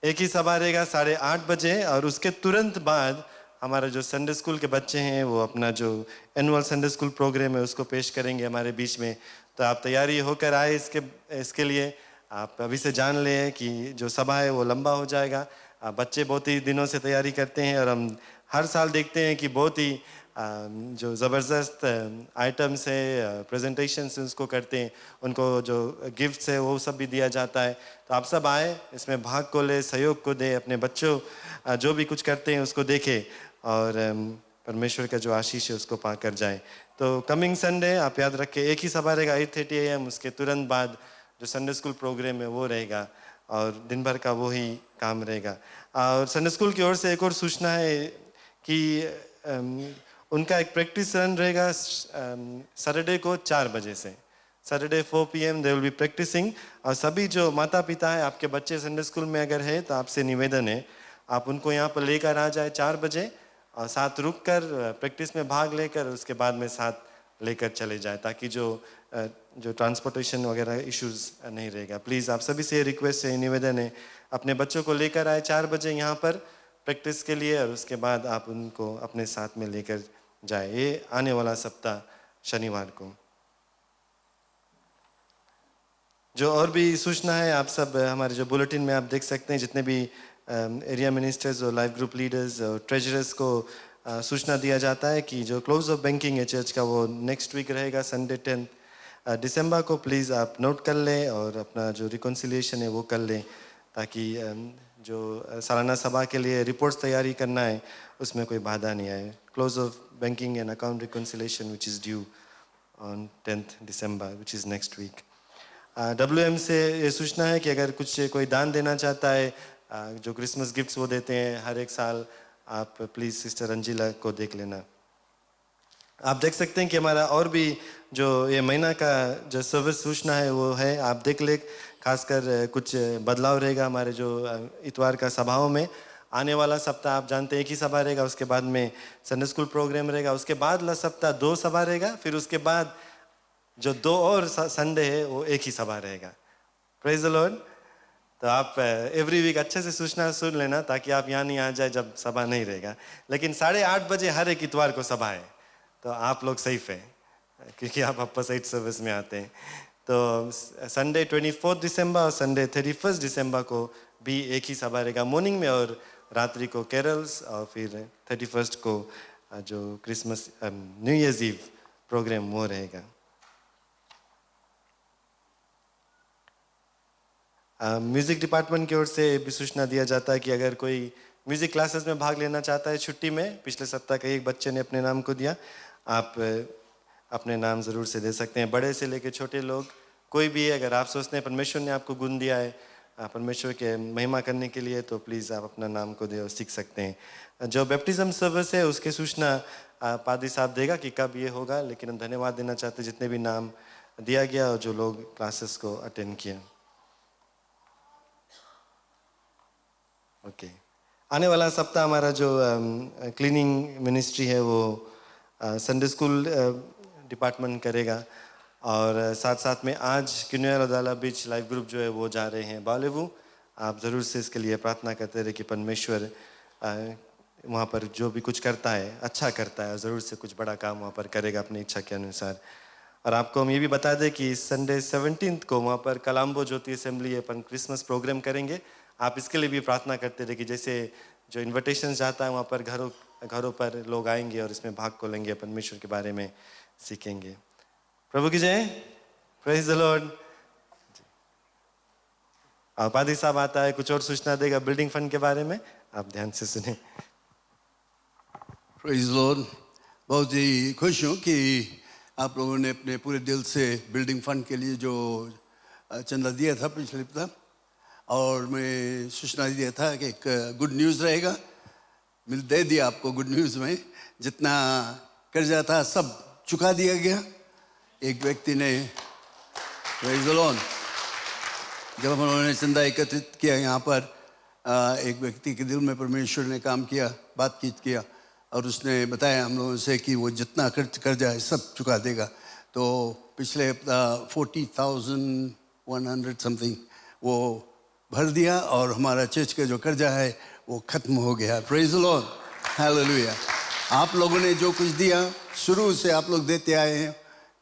एक ही सभा रहेगा 8:30 बजे और उसके तुरंत बाद हमारा जो संडे स्कूल के बच्चे हैं वो अपना जो एनुअल संडे स्कूल प्रोग्राम है उसको पेश करेंगे हमारे बीच में। तो आप तैयारी होकर आए इसके लिए। आप अभी से जान लें कि जो सभा है वो लंबा हो जाएगा। बच्चे बहुत ही दिनों से तैयारी करते हैं और हम हर साल देखते हैं कि बहुत ही जो ज़बरदस्त आइटम्स है, प्रेजेंटेशंस उसको करते हैं। उनको जो गिफ्ट्स है वो सब भी दिया जाता है। तो आप सब आए, इसमें भाग को ले, सहयोग को दे, अपने बच्चों जो भी कुछ करते हैं उसको देखें और परमेश्वर का जो आशीष है उसको पा कर जाए। तो कमिंग संडे आप याद रखें, एक ही सभा रहेगा 8:30 AM। उसके तुरंत बाद जो संडे स्कूल प्रोग्राम है वो रहेगा और दिन भर का वो ही काम रहेगा। और संडे स्कूल की ओर से एक और सूचना है कि उनका एक प्रैक्टिस रन रहेगा सैटरडे को 4 बजे से। Saturday 4 PM they will be practising. और सभी जो माता पिता है, आपके बच्चे संडे स्कूल में अगर है तो आपसे निवेदन है आप उनको यहाँ पर लेकर आ जाए 4 बजे और साथ रुक कर प्रैक्टिस में भाग लेकर उसके बाद में साथ लेकर चले जाए, ताकि जो ट्रांसपोर्टेशन वगैरह इश्यूज नहीं रहेगा। प्लीज़ आप सभी से रिक्वेस्ट है, निवेदन है, अपने बच्चों को लेकर आए 4 बजे यहाँ पर प्रैक्टिस के लिए और उसके बाद आप उनको अपने साथ में लेकर जाए। ये आने वाला सप्ताह शनिवार को। जो और भी सूचना है आप सब हमारे जो बुलेटिन में आप देख सकते हैं, जितने भी एरिया मिनिस्टर्स और लाइफ ग्रुप लीडर्स और ट्रेजरर्स को सूचना दिया जाता है कि जो क्लोज ऑफ बैंकिंग है चर्च का वो नेक्स्ट वीक रहेगा संडे 10 दिसंबर को। प्लीज़ आप नोट कर लें और अपना जो रिकॉन्सिलिएशन है वो कर लें, ताकि जो सालाना सभा के लिए रिपोर्ट्स तैयारी करना है उसमें कोई बाधा नहीं आए। Close of banking and account reconciliation which is due on 10 December which is next week. WM से ये सूचना है कि अगर कुछ कोई दान देना चाहता है, जो क्रिसमस गिफ्ट्स वो देते हैं हर एक साल, आप प्लीज़ सिस्टर रंजीला को देख लेना। आप देख सकते हैं कि हमारा और भी जो ये महीना का जो सर्विस सूचना है वो है, आप देख ले। खासकर कुछ बदलाव रहेगा हमारे जो इतवार का सभाओं में। आने वाला सप्ताह आप जानते हैं एक ही सभा रहेगा, उसके बाद में संडे स्कूल प्रोग्राम रहेगा, उसके बाद ला सप्ताह 2 सभा रहेगा, फिर उसके बाद जो 2 और संडे है वो एक ही सभा रहेगा। Praise the Lord. तो आप एवरी वीक अच्छे से सूचना सुन लेना, ताकि आप यहाँ नहीं आ जाए जब सभा नहीं रहेगा। लेकिन 8:30 बजे हर एक इतवार को सभा है, तो आप लोग सेफ है क्योंकि आप अपर साइड सर्विस में आते हैं। तो संडे 24 दिसंबर और संडे 31 दिसंबर को भी एक ही सभा रहेगा मॉर्निंग में, और रात्रि को कैरल्स, और फिर 31 को जो Christmas new year's eve programme वो रहेगा। म्यूज़िक डिपार्टमेंट की ओर से भी सूचना दिया जाता है कि अगर कोई म्यूज़िक क्लासेस में भाग लेना चाहता है छुट्टी में, पिछले सप्ताह का एक बच्चे ने अपने नाम को दिया, आप अपने नाम ज़रूर से दे सकते हैं। बड़े से लेकर छोटे लोग कोई भी है, अगर आप सोचते हैं परमेश्वर ने आपको गुण दिया है परमेश्वर के महिमा करने के लिए, तो प्लीज़ आप अपना नाम को दे और सीख सकते हैं। जो बैप्टिज्म सर्विस है उसकी सूचना पादी साहब देगा कि कब ये होगा, लेकिन हम धन्यवाद देना चाहते हैं जितने भी नाम दिया गया और जो लोग क्लासेस को अटेंड किया। ओके। आने वाला सप्ताह हमारा जो क्लीनिंग मिनिस्ट्री है वो संडे स्कूल डिपार्टमेंट करेगा, और साथ साथ में आज किन्वेल अदाला बीच लाइफ ग्रुप जो है वो जा रहे हैं बालेवू। आप ज़रूर से इसके लिए प्रार्थना करते रहे कि परमेश्वर वहाँ पर जो भी कुछ करता है अच्छा करता है, और ज़रूर से कुछ बड़ा काम वहाँ पर करेगा अपनी इच्छा के अनुसार। और आपको हम ये भी बता दें कि संडे 17 को वहाँ पर कलाम्बो ज्योति असेंबली अपन क्रिसमस प्रोग्राम करेंगे। आप इसके लिए भी प्रार्थना करते रहे कि जैसे जो इन्विटेशन जाता है वहाँ पर घरों पर लोग आएंगे और इसमें भाग को लेंगे, परमेश्वर के बारे में सीखेंगे। प्रभु की जय। Praise the Lord. पादी साहब आता है, कुछ और सूचना देगा बिल्डिंग फंड के बारे में, आप ध्यान से सुने। Praise the Lord. बहुत ही खुश हूँ कि आप लोगों ने अपने पूरे दिल से बिल्डिंग फंड के लिए जो चंदा दिया था पिछले हफ्ता, और मैं सूचना दिया था कि एक गुड न्यूज़ रहेगा, दे दिया आपको गुड न्यूज़ में। जितना कर्जा था सब चुका दिया गया। एक व्यक्ति ने, प्रेज द लॉर्ड, जब हम लोगों ने चंदा एकत्रित किया यहाँ पर, एक व्यक्ति के दिल में परमेश्वर ने काम किया, बातचीत किया, और उसने बताया हम लोगों से कि वो जितना कर्जा है सब चुका देगा। तो पिछले हफ्ता 40,100 समथिंग वो भर दिया, और हमारा चर्च का जो कर्जा है वो ख़त्म हो गया। Praise the Lord, hallelujah. आप लोगों ने जो कुछ दिया शुरू से आप लोग देते आए हैं।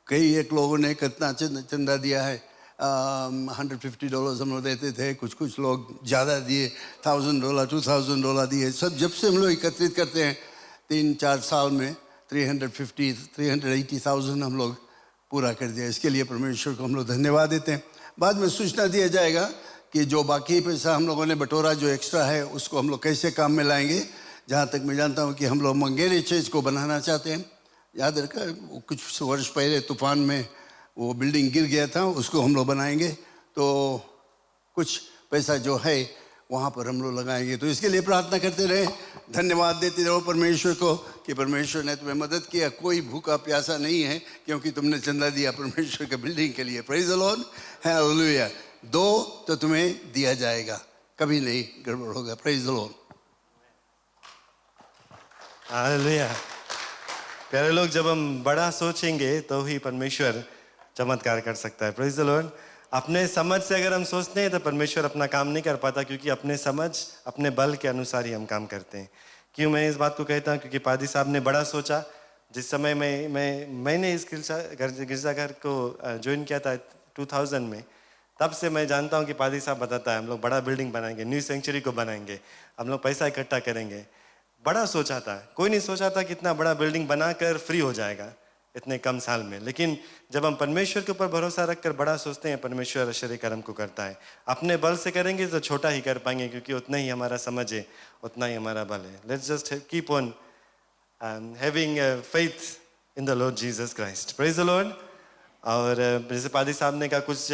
कई एक लोगों ने कितना चंदा दिया है, $150 हम लोग देते थे, कुछ लोग ज़्यादा दिए, $1,000 $2,000 दिए। सब जब से हम लोग एकत्रित करते हैं 3-4 साल में 380,000 हम लोग पूरा कर दिया। इसके लिए परमेश्वर को हम लोग धन्यवाद देते हैं। बाद में सूचना दिया जाएगा कि जो बाकी पैसा हम लोगों ने बटोरा जो एक्स्ट्रा है उसको हम लोग कैसे काम में लाएंगे। जहाँ तक मैं जानता हूँ कि हम लोग मंगेरे चर्च को बनाना चाहते हैं। याद रखा कुछ वर्ष पहले तूफान में वो बिल्डिंग गिर गया था, उसको हम लोग बनाएंगे, तो कुछ पैसा जो है वहाँ पर हम लोग लगाएंगे। तो इसके लिए प्रार्थना करते रहे, धन्यवाद देते रहो परमेश्वर को कि परमेश्वर ने तुम्हें मदद किया। कोई भूखा प्यासा नहीं है क्योंकि तुमने चंदा दिया परमेश्वर के बिल्डिंग के लिए। Praise the Lord, hallelujah. दो तो तुम्हें दिया जाएगा, कभी नहीं गड़बड़ होगा। Praise the Lord. हालेलुया। प्यारे लोग, जब हम बड़ा सोचेंगे तो ही परमेश्वर चमत्कार कर सकता है। Praise the Lord. अपने समझ से अगर हम सोचते हैं तो परमेश्वर अपना काम नहीं कर पाता, क्योंकि अपने समझ, अपने बल के अनुसार ही हम काम करते हैं। क्यों मैं इस बात को कहता हूँ? क्योंकि पादी साहब ने बड़ा सोचा। जिस समय मैंने इस गिरजाघर को ज्वाइन किया था 2000 में, तब से मैं जानता हूँ कि पादी साहब बताता है हम लोग बड़ा बिल्डिंग बनाएंगे, न्यू सेंचुरी को बनाएंगे, हम लोग पैसा इकट्ठा करेंगे। बड़ा सोचा था, कोई नहीं सोचा था कि इतना बड़ा बिल्डिंग बनाकर फ्री हो जाएगा इतने कम साल में। लेकिन जब हम परमेश्वर के ऊपर भरोसा रखकर बड़ा सोचते हैं, परमेश्वर आश्चर्य कर्म को करता है। अपने बल से करेंगे तो छोटा ही कर पाएंगे, क्योंकि उतना ही हमारा समझ है, उतना ही हमारा बल है। Let's just keep on having faith in the Lord Jesus Christ. Praise the Lord. और जैसे पादी साहब ने कहा, कुछ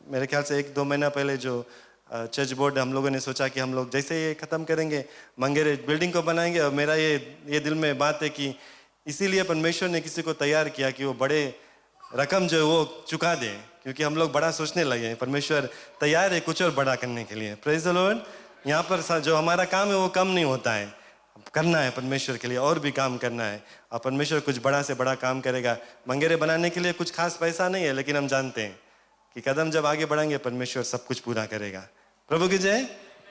मेरे ख्याल से 1-2 महीना पहले जो चर्च बोर्ड हम लोगों ने सोचा कि हम लोग जैसे ये ख़त्म करेंगे मंगेरे बिल्डिंग को बनाएंगे। और मेरा ये दिल में बात है कि इसीलिए परमेश्वर ने किसी को तैयार किया कि वो बड़े रकम जो है वो चुका दे, क्योंकि हम लोग बड़ा सोचने लगे हैं। परमेश्वर तैयार है कुछ और बड़ा करने के लिए। Praise the Lord. यहाँ पर जो हमारा काम है वो कम नहीं होता है, करना है परमेश्वर के लिए, और भी काम करना है। और परमेश्वर कुछ बड़ा से बड़ा काम करेगा। मंगेरे बनाने के लिए कुछ खास पैसा नहीं है, लेकिन हम जानते हैं कि कदम जब आगे बढ़ेंगे परमेश्वर सब कुछ पूरा करेगा। प्रभु की जय।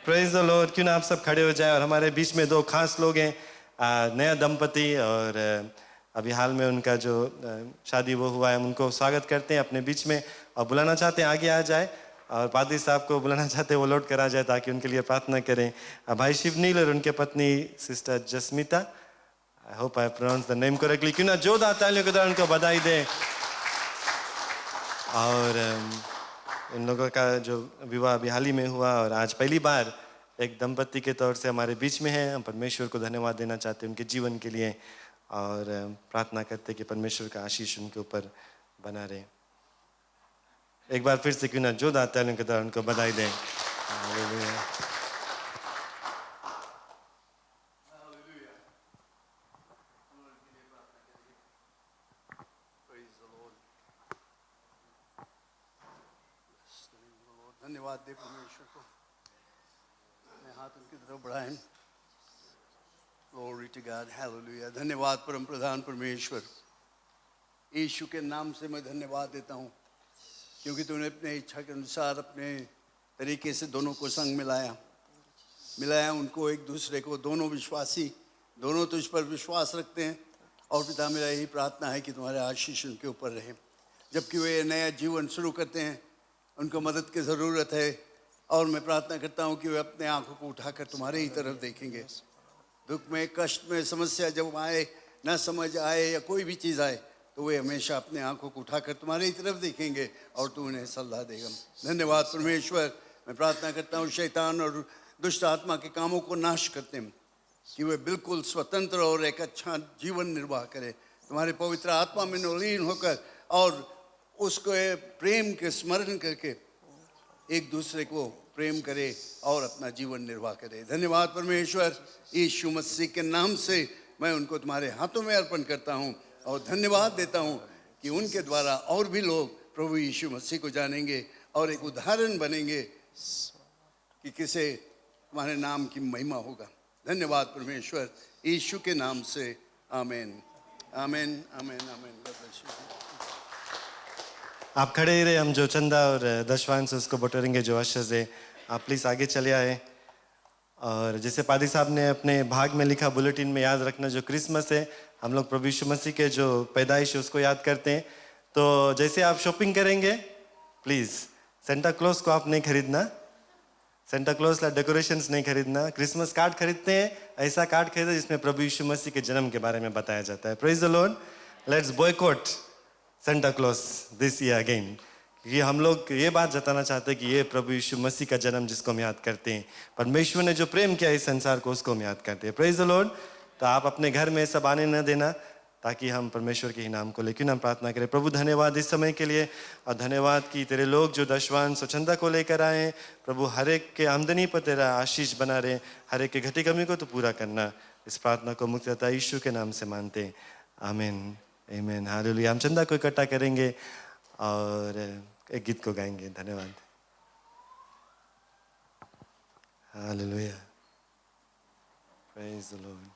Praise the Lord. क्यों ना आप सब खड़े हो जाए। और हमारे बीच में 2 खास लोग हैं, नया दंपति, और अभी हाल में उनका जो शादी वो हुआ है, उनको स्वागत करते हैं अपने बीच में और बुलाना चाहते हैं आगे आ जाए। और पादरी साहब को बुलाना चाहते हैं वो लौट कर आ जाए, ताकि उनके लिए प्रार्थना करें। भाई शिवनील और उनके पत्नी sister Jasmita, I hope I pronounce the name correctly. क्यों ना जोरदार तालियों के द्वारा उनको बधाई दें। और इन लोगों का जो विवाह अभी हाल ही में हुआ, और आज पहली बार एक दंपति के तौर से हमारे बीच में है। हम परमेश्वर को धन्यवाद देना चाहते हैं उनके जीवन के लिए, और प्रार्थना करते हैं कि परमेश्वर का आशीष उनके ऊपर बना रहे। एक बार फिर से क्यों ना जोरदार तालियों के द्वारा उनको बधाई दें। हालेलुया। धन्यवाद दे परमेश्वर को। मैं हाथ उनकी तरफ बढ़ाएं। Glory to God, hallelujah। धन्यवाद परम प्रधान परमेश्वर, यीशु के नाम से मैं धन्यवाद देता हूँ, क्योंकि तूने अपने इच्छा के अनुसार अपने तरीके से दोनों को संग मिलाया उनको एक दूसरे को। दोनों विश्वासी, दोनों तुझ पर विश्वास रखते हैं। और पिता, मेरा यही प्रार्थना है कि तुम्हारे आशीष उनके ऊपर रहे। जबकि वे नया जीवन शुरू करते हैं, उनको मदद की ज़रूरत है। और मैं प्रार्थना करता हूँ कि वे अपने आंखों को उठाकर तुम्हारे ही तरफ देखेंगे। दुख में, कष्ट में, समस्या जब आए, ना समझ आए या कोई भी चीज़ आए, तो वे हमेशा अपने आंखों को उठाकर तुम्हारे ही तरफ देखेंगे और तू उन्हें सलाह देगा। धन्यवाद परमेश्वर। मैं प्रार्थना करता हूँ शैतान और दुष्ट आत्मा के कामों को नाश करते हैं, कि वे बिल्कुल स्वतंत्र और एक अच्छा जीवन निर्वाह करें, तुम्हारे पवित्र आत्मा में लीन होकर, और उसको प्रेम के स्मरण करके एक दूसरे को प्रेम करे और अपना जीवन निर्वाह करे। धन्यवाद परमेश्वर। यीशु मसीह के नाम से मैं उनको तुम्हारे हाथों में अर्पण करता हूँ और धन्यवाद देता हूँ कि उनके द्वारा और भी लोग प्रभु यीशु मसीह को जानेंगे और एक उदाहरण बनेंगे कि किसे तुम्हारे नाम की महिमा होगा। धन्यवाद परमेश्वर, यीशु के नाम से आमीन, आमीन, आमीन, आमीन। आप खड़े ही रहे। हम जो चंदा और दशवांश उसको बटोरेंगे, जो अशर्स है, आप प्लीज़ आगे चले आए। और जैसे पादी साहब ने अपने भाग में लिखा, बुलेटिन में याद रखना, जो क्रिसमस है, हम लोग प्रभु यीशु मसीह के जो पैदाइश है उसको याद करते हैं। तो जैसे आप शॉपिंग करेंगे, प्लीज़ सेंटा क्लॉज को आप नहीं खरीदना, सेंटा क्लॉज का डेकोरेशंस नहीं खरीदना। क्रिसमस कार्ड खरीदते हैं, ऐसा कार्ड खरीदे जिसमें प्रभु यीशु मसीह के जन्म के बारे में बताया जाता है। Praise the Lord. Let's boycott Santa Claus this year again. ये हम लोग ये बात जताना चाहते हैं कि ये प्रभु यीशु मसीह का जन्म जिसको हम याद करते हैं, परमेश्वर ने जो प्रेम किया इस संसार को, उसको हम याद करते हैं। Praise the Lord. तो आप अपने घर में सब आने न देना, ताकि हम परमेश्वर के ही नाम को लेकर हम प्रार्थना करें। प्रभु धन्यवाद इस समय के लिए, और धन्यवाद कि तेरे लोग जो दशवांश स्वच्छंदा को लेकर आए हैं, प्रभु हर एक के आमदनी पर तेरा आशीष बना रहे, हर एक के घटी कमी को तो पूरा करना। इस प्रार्थना को मुक्तता यीशु के नाम से मानते हैं। आमीन, आमीन, हालेलुया। हम चंदा को इकट्ठा करेंगे और एक गीत को गाएंगे। धन्यवाद। Hallelujah, praise the Lord.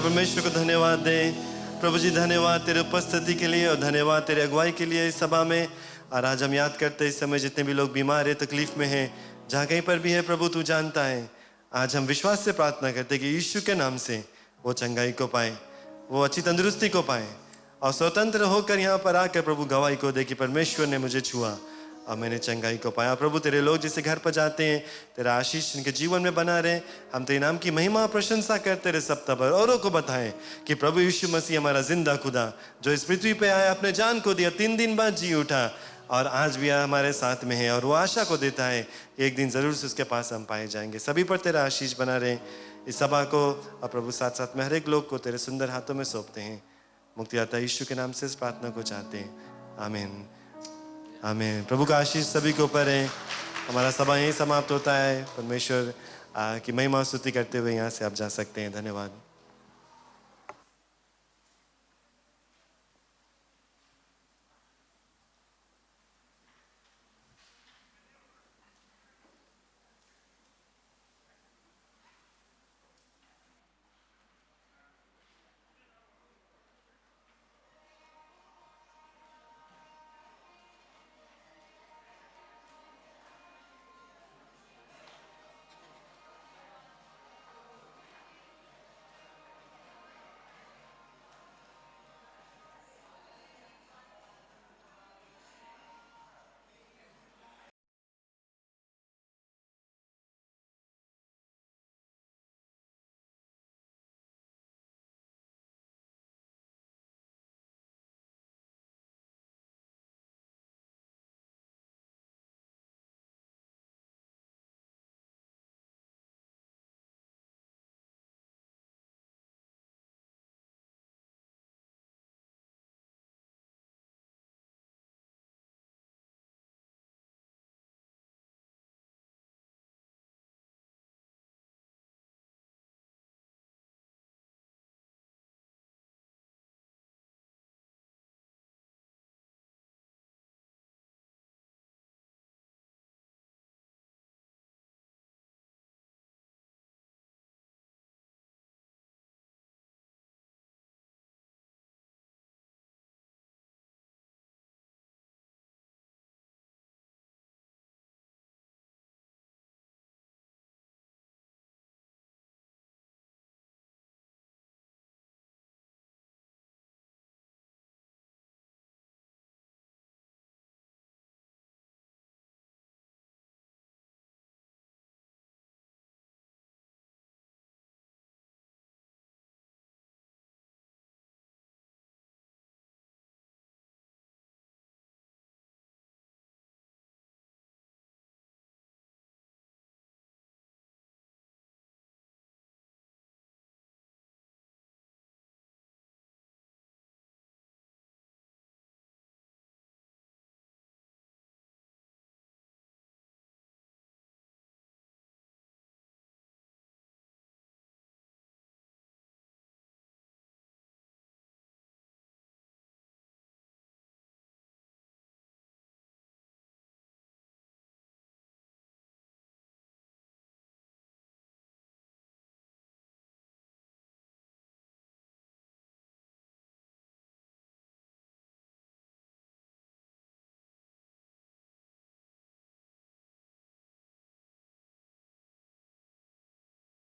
ना परमेश्वर को धन्यवाद दें। प्रभु जी धन्यवाद तेरे उपस्थिति के लिए और धन्यवाद तेरे अगुवाई के लिए इस सभा में। और आज हम याद करते हैं इस समय जितने भी लोग बीमार है, तकलीफ में हैं, जहाँ कहीं पर भी है प्रभु तू जानता है। आज हम विश्वास से प्रार्थना करते हैं कि यीशु के नाम से वो चंगाई को पाए, वो अच्छी तंदुरुस्ती को पाए और स्वतंत्र होकर यहाँ पर आकर प्रभु गवाही को दे कि परमेश्वर ने मुझे छुआ और मैंने चंगाई को पाया। प्रभु तेरे लोग जिसे घर पर जाते हैं, तेरा आशीष इनके जीवन में बना रहे। हम तेरे नाम की महिमा प्रशंसा करते रहे सब तब औरों को बताएं कि प्रभु यीशु मसीह हमारा जिंदा खुदा जो इस पृथ्वी पे आया, अपने जान को दिया, 3 दिन बाद जी उठा और आज भी हमारे साथ में है और वो आशा को देता है कि एक दिन ज़रूर से उसके पास हम पाए जाएंगे। सभी पर तेरा आशीष बना रहे। इस सभा को और प्रभु साथ साथ में हर एक लोग को तेरे सुंदर हाथों में सौंपते हैं। मुक्तिदाता यीशु के नाम से इस प्रार्थना को चाहते हैं, आमीन आमीन। प्रभु का आशीष सभी के ऊपर है। हमारा सभा यहीं समाप्त होता है। परमेश्वर की महिमा स्तुति करते हुए यहाँ से आप जा सकते हैं। धन्यवाद।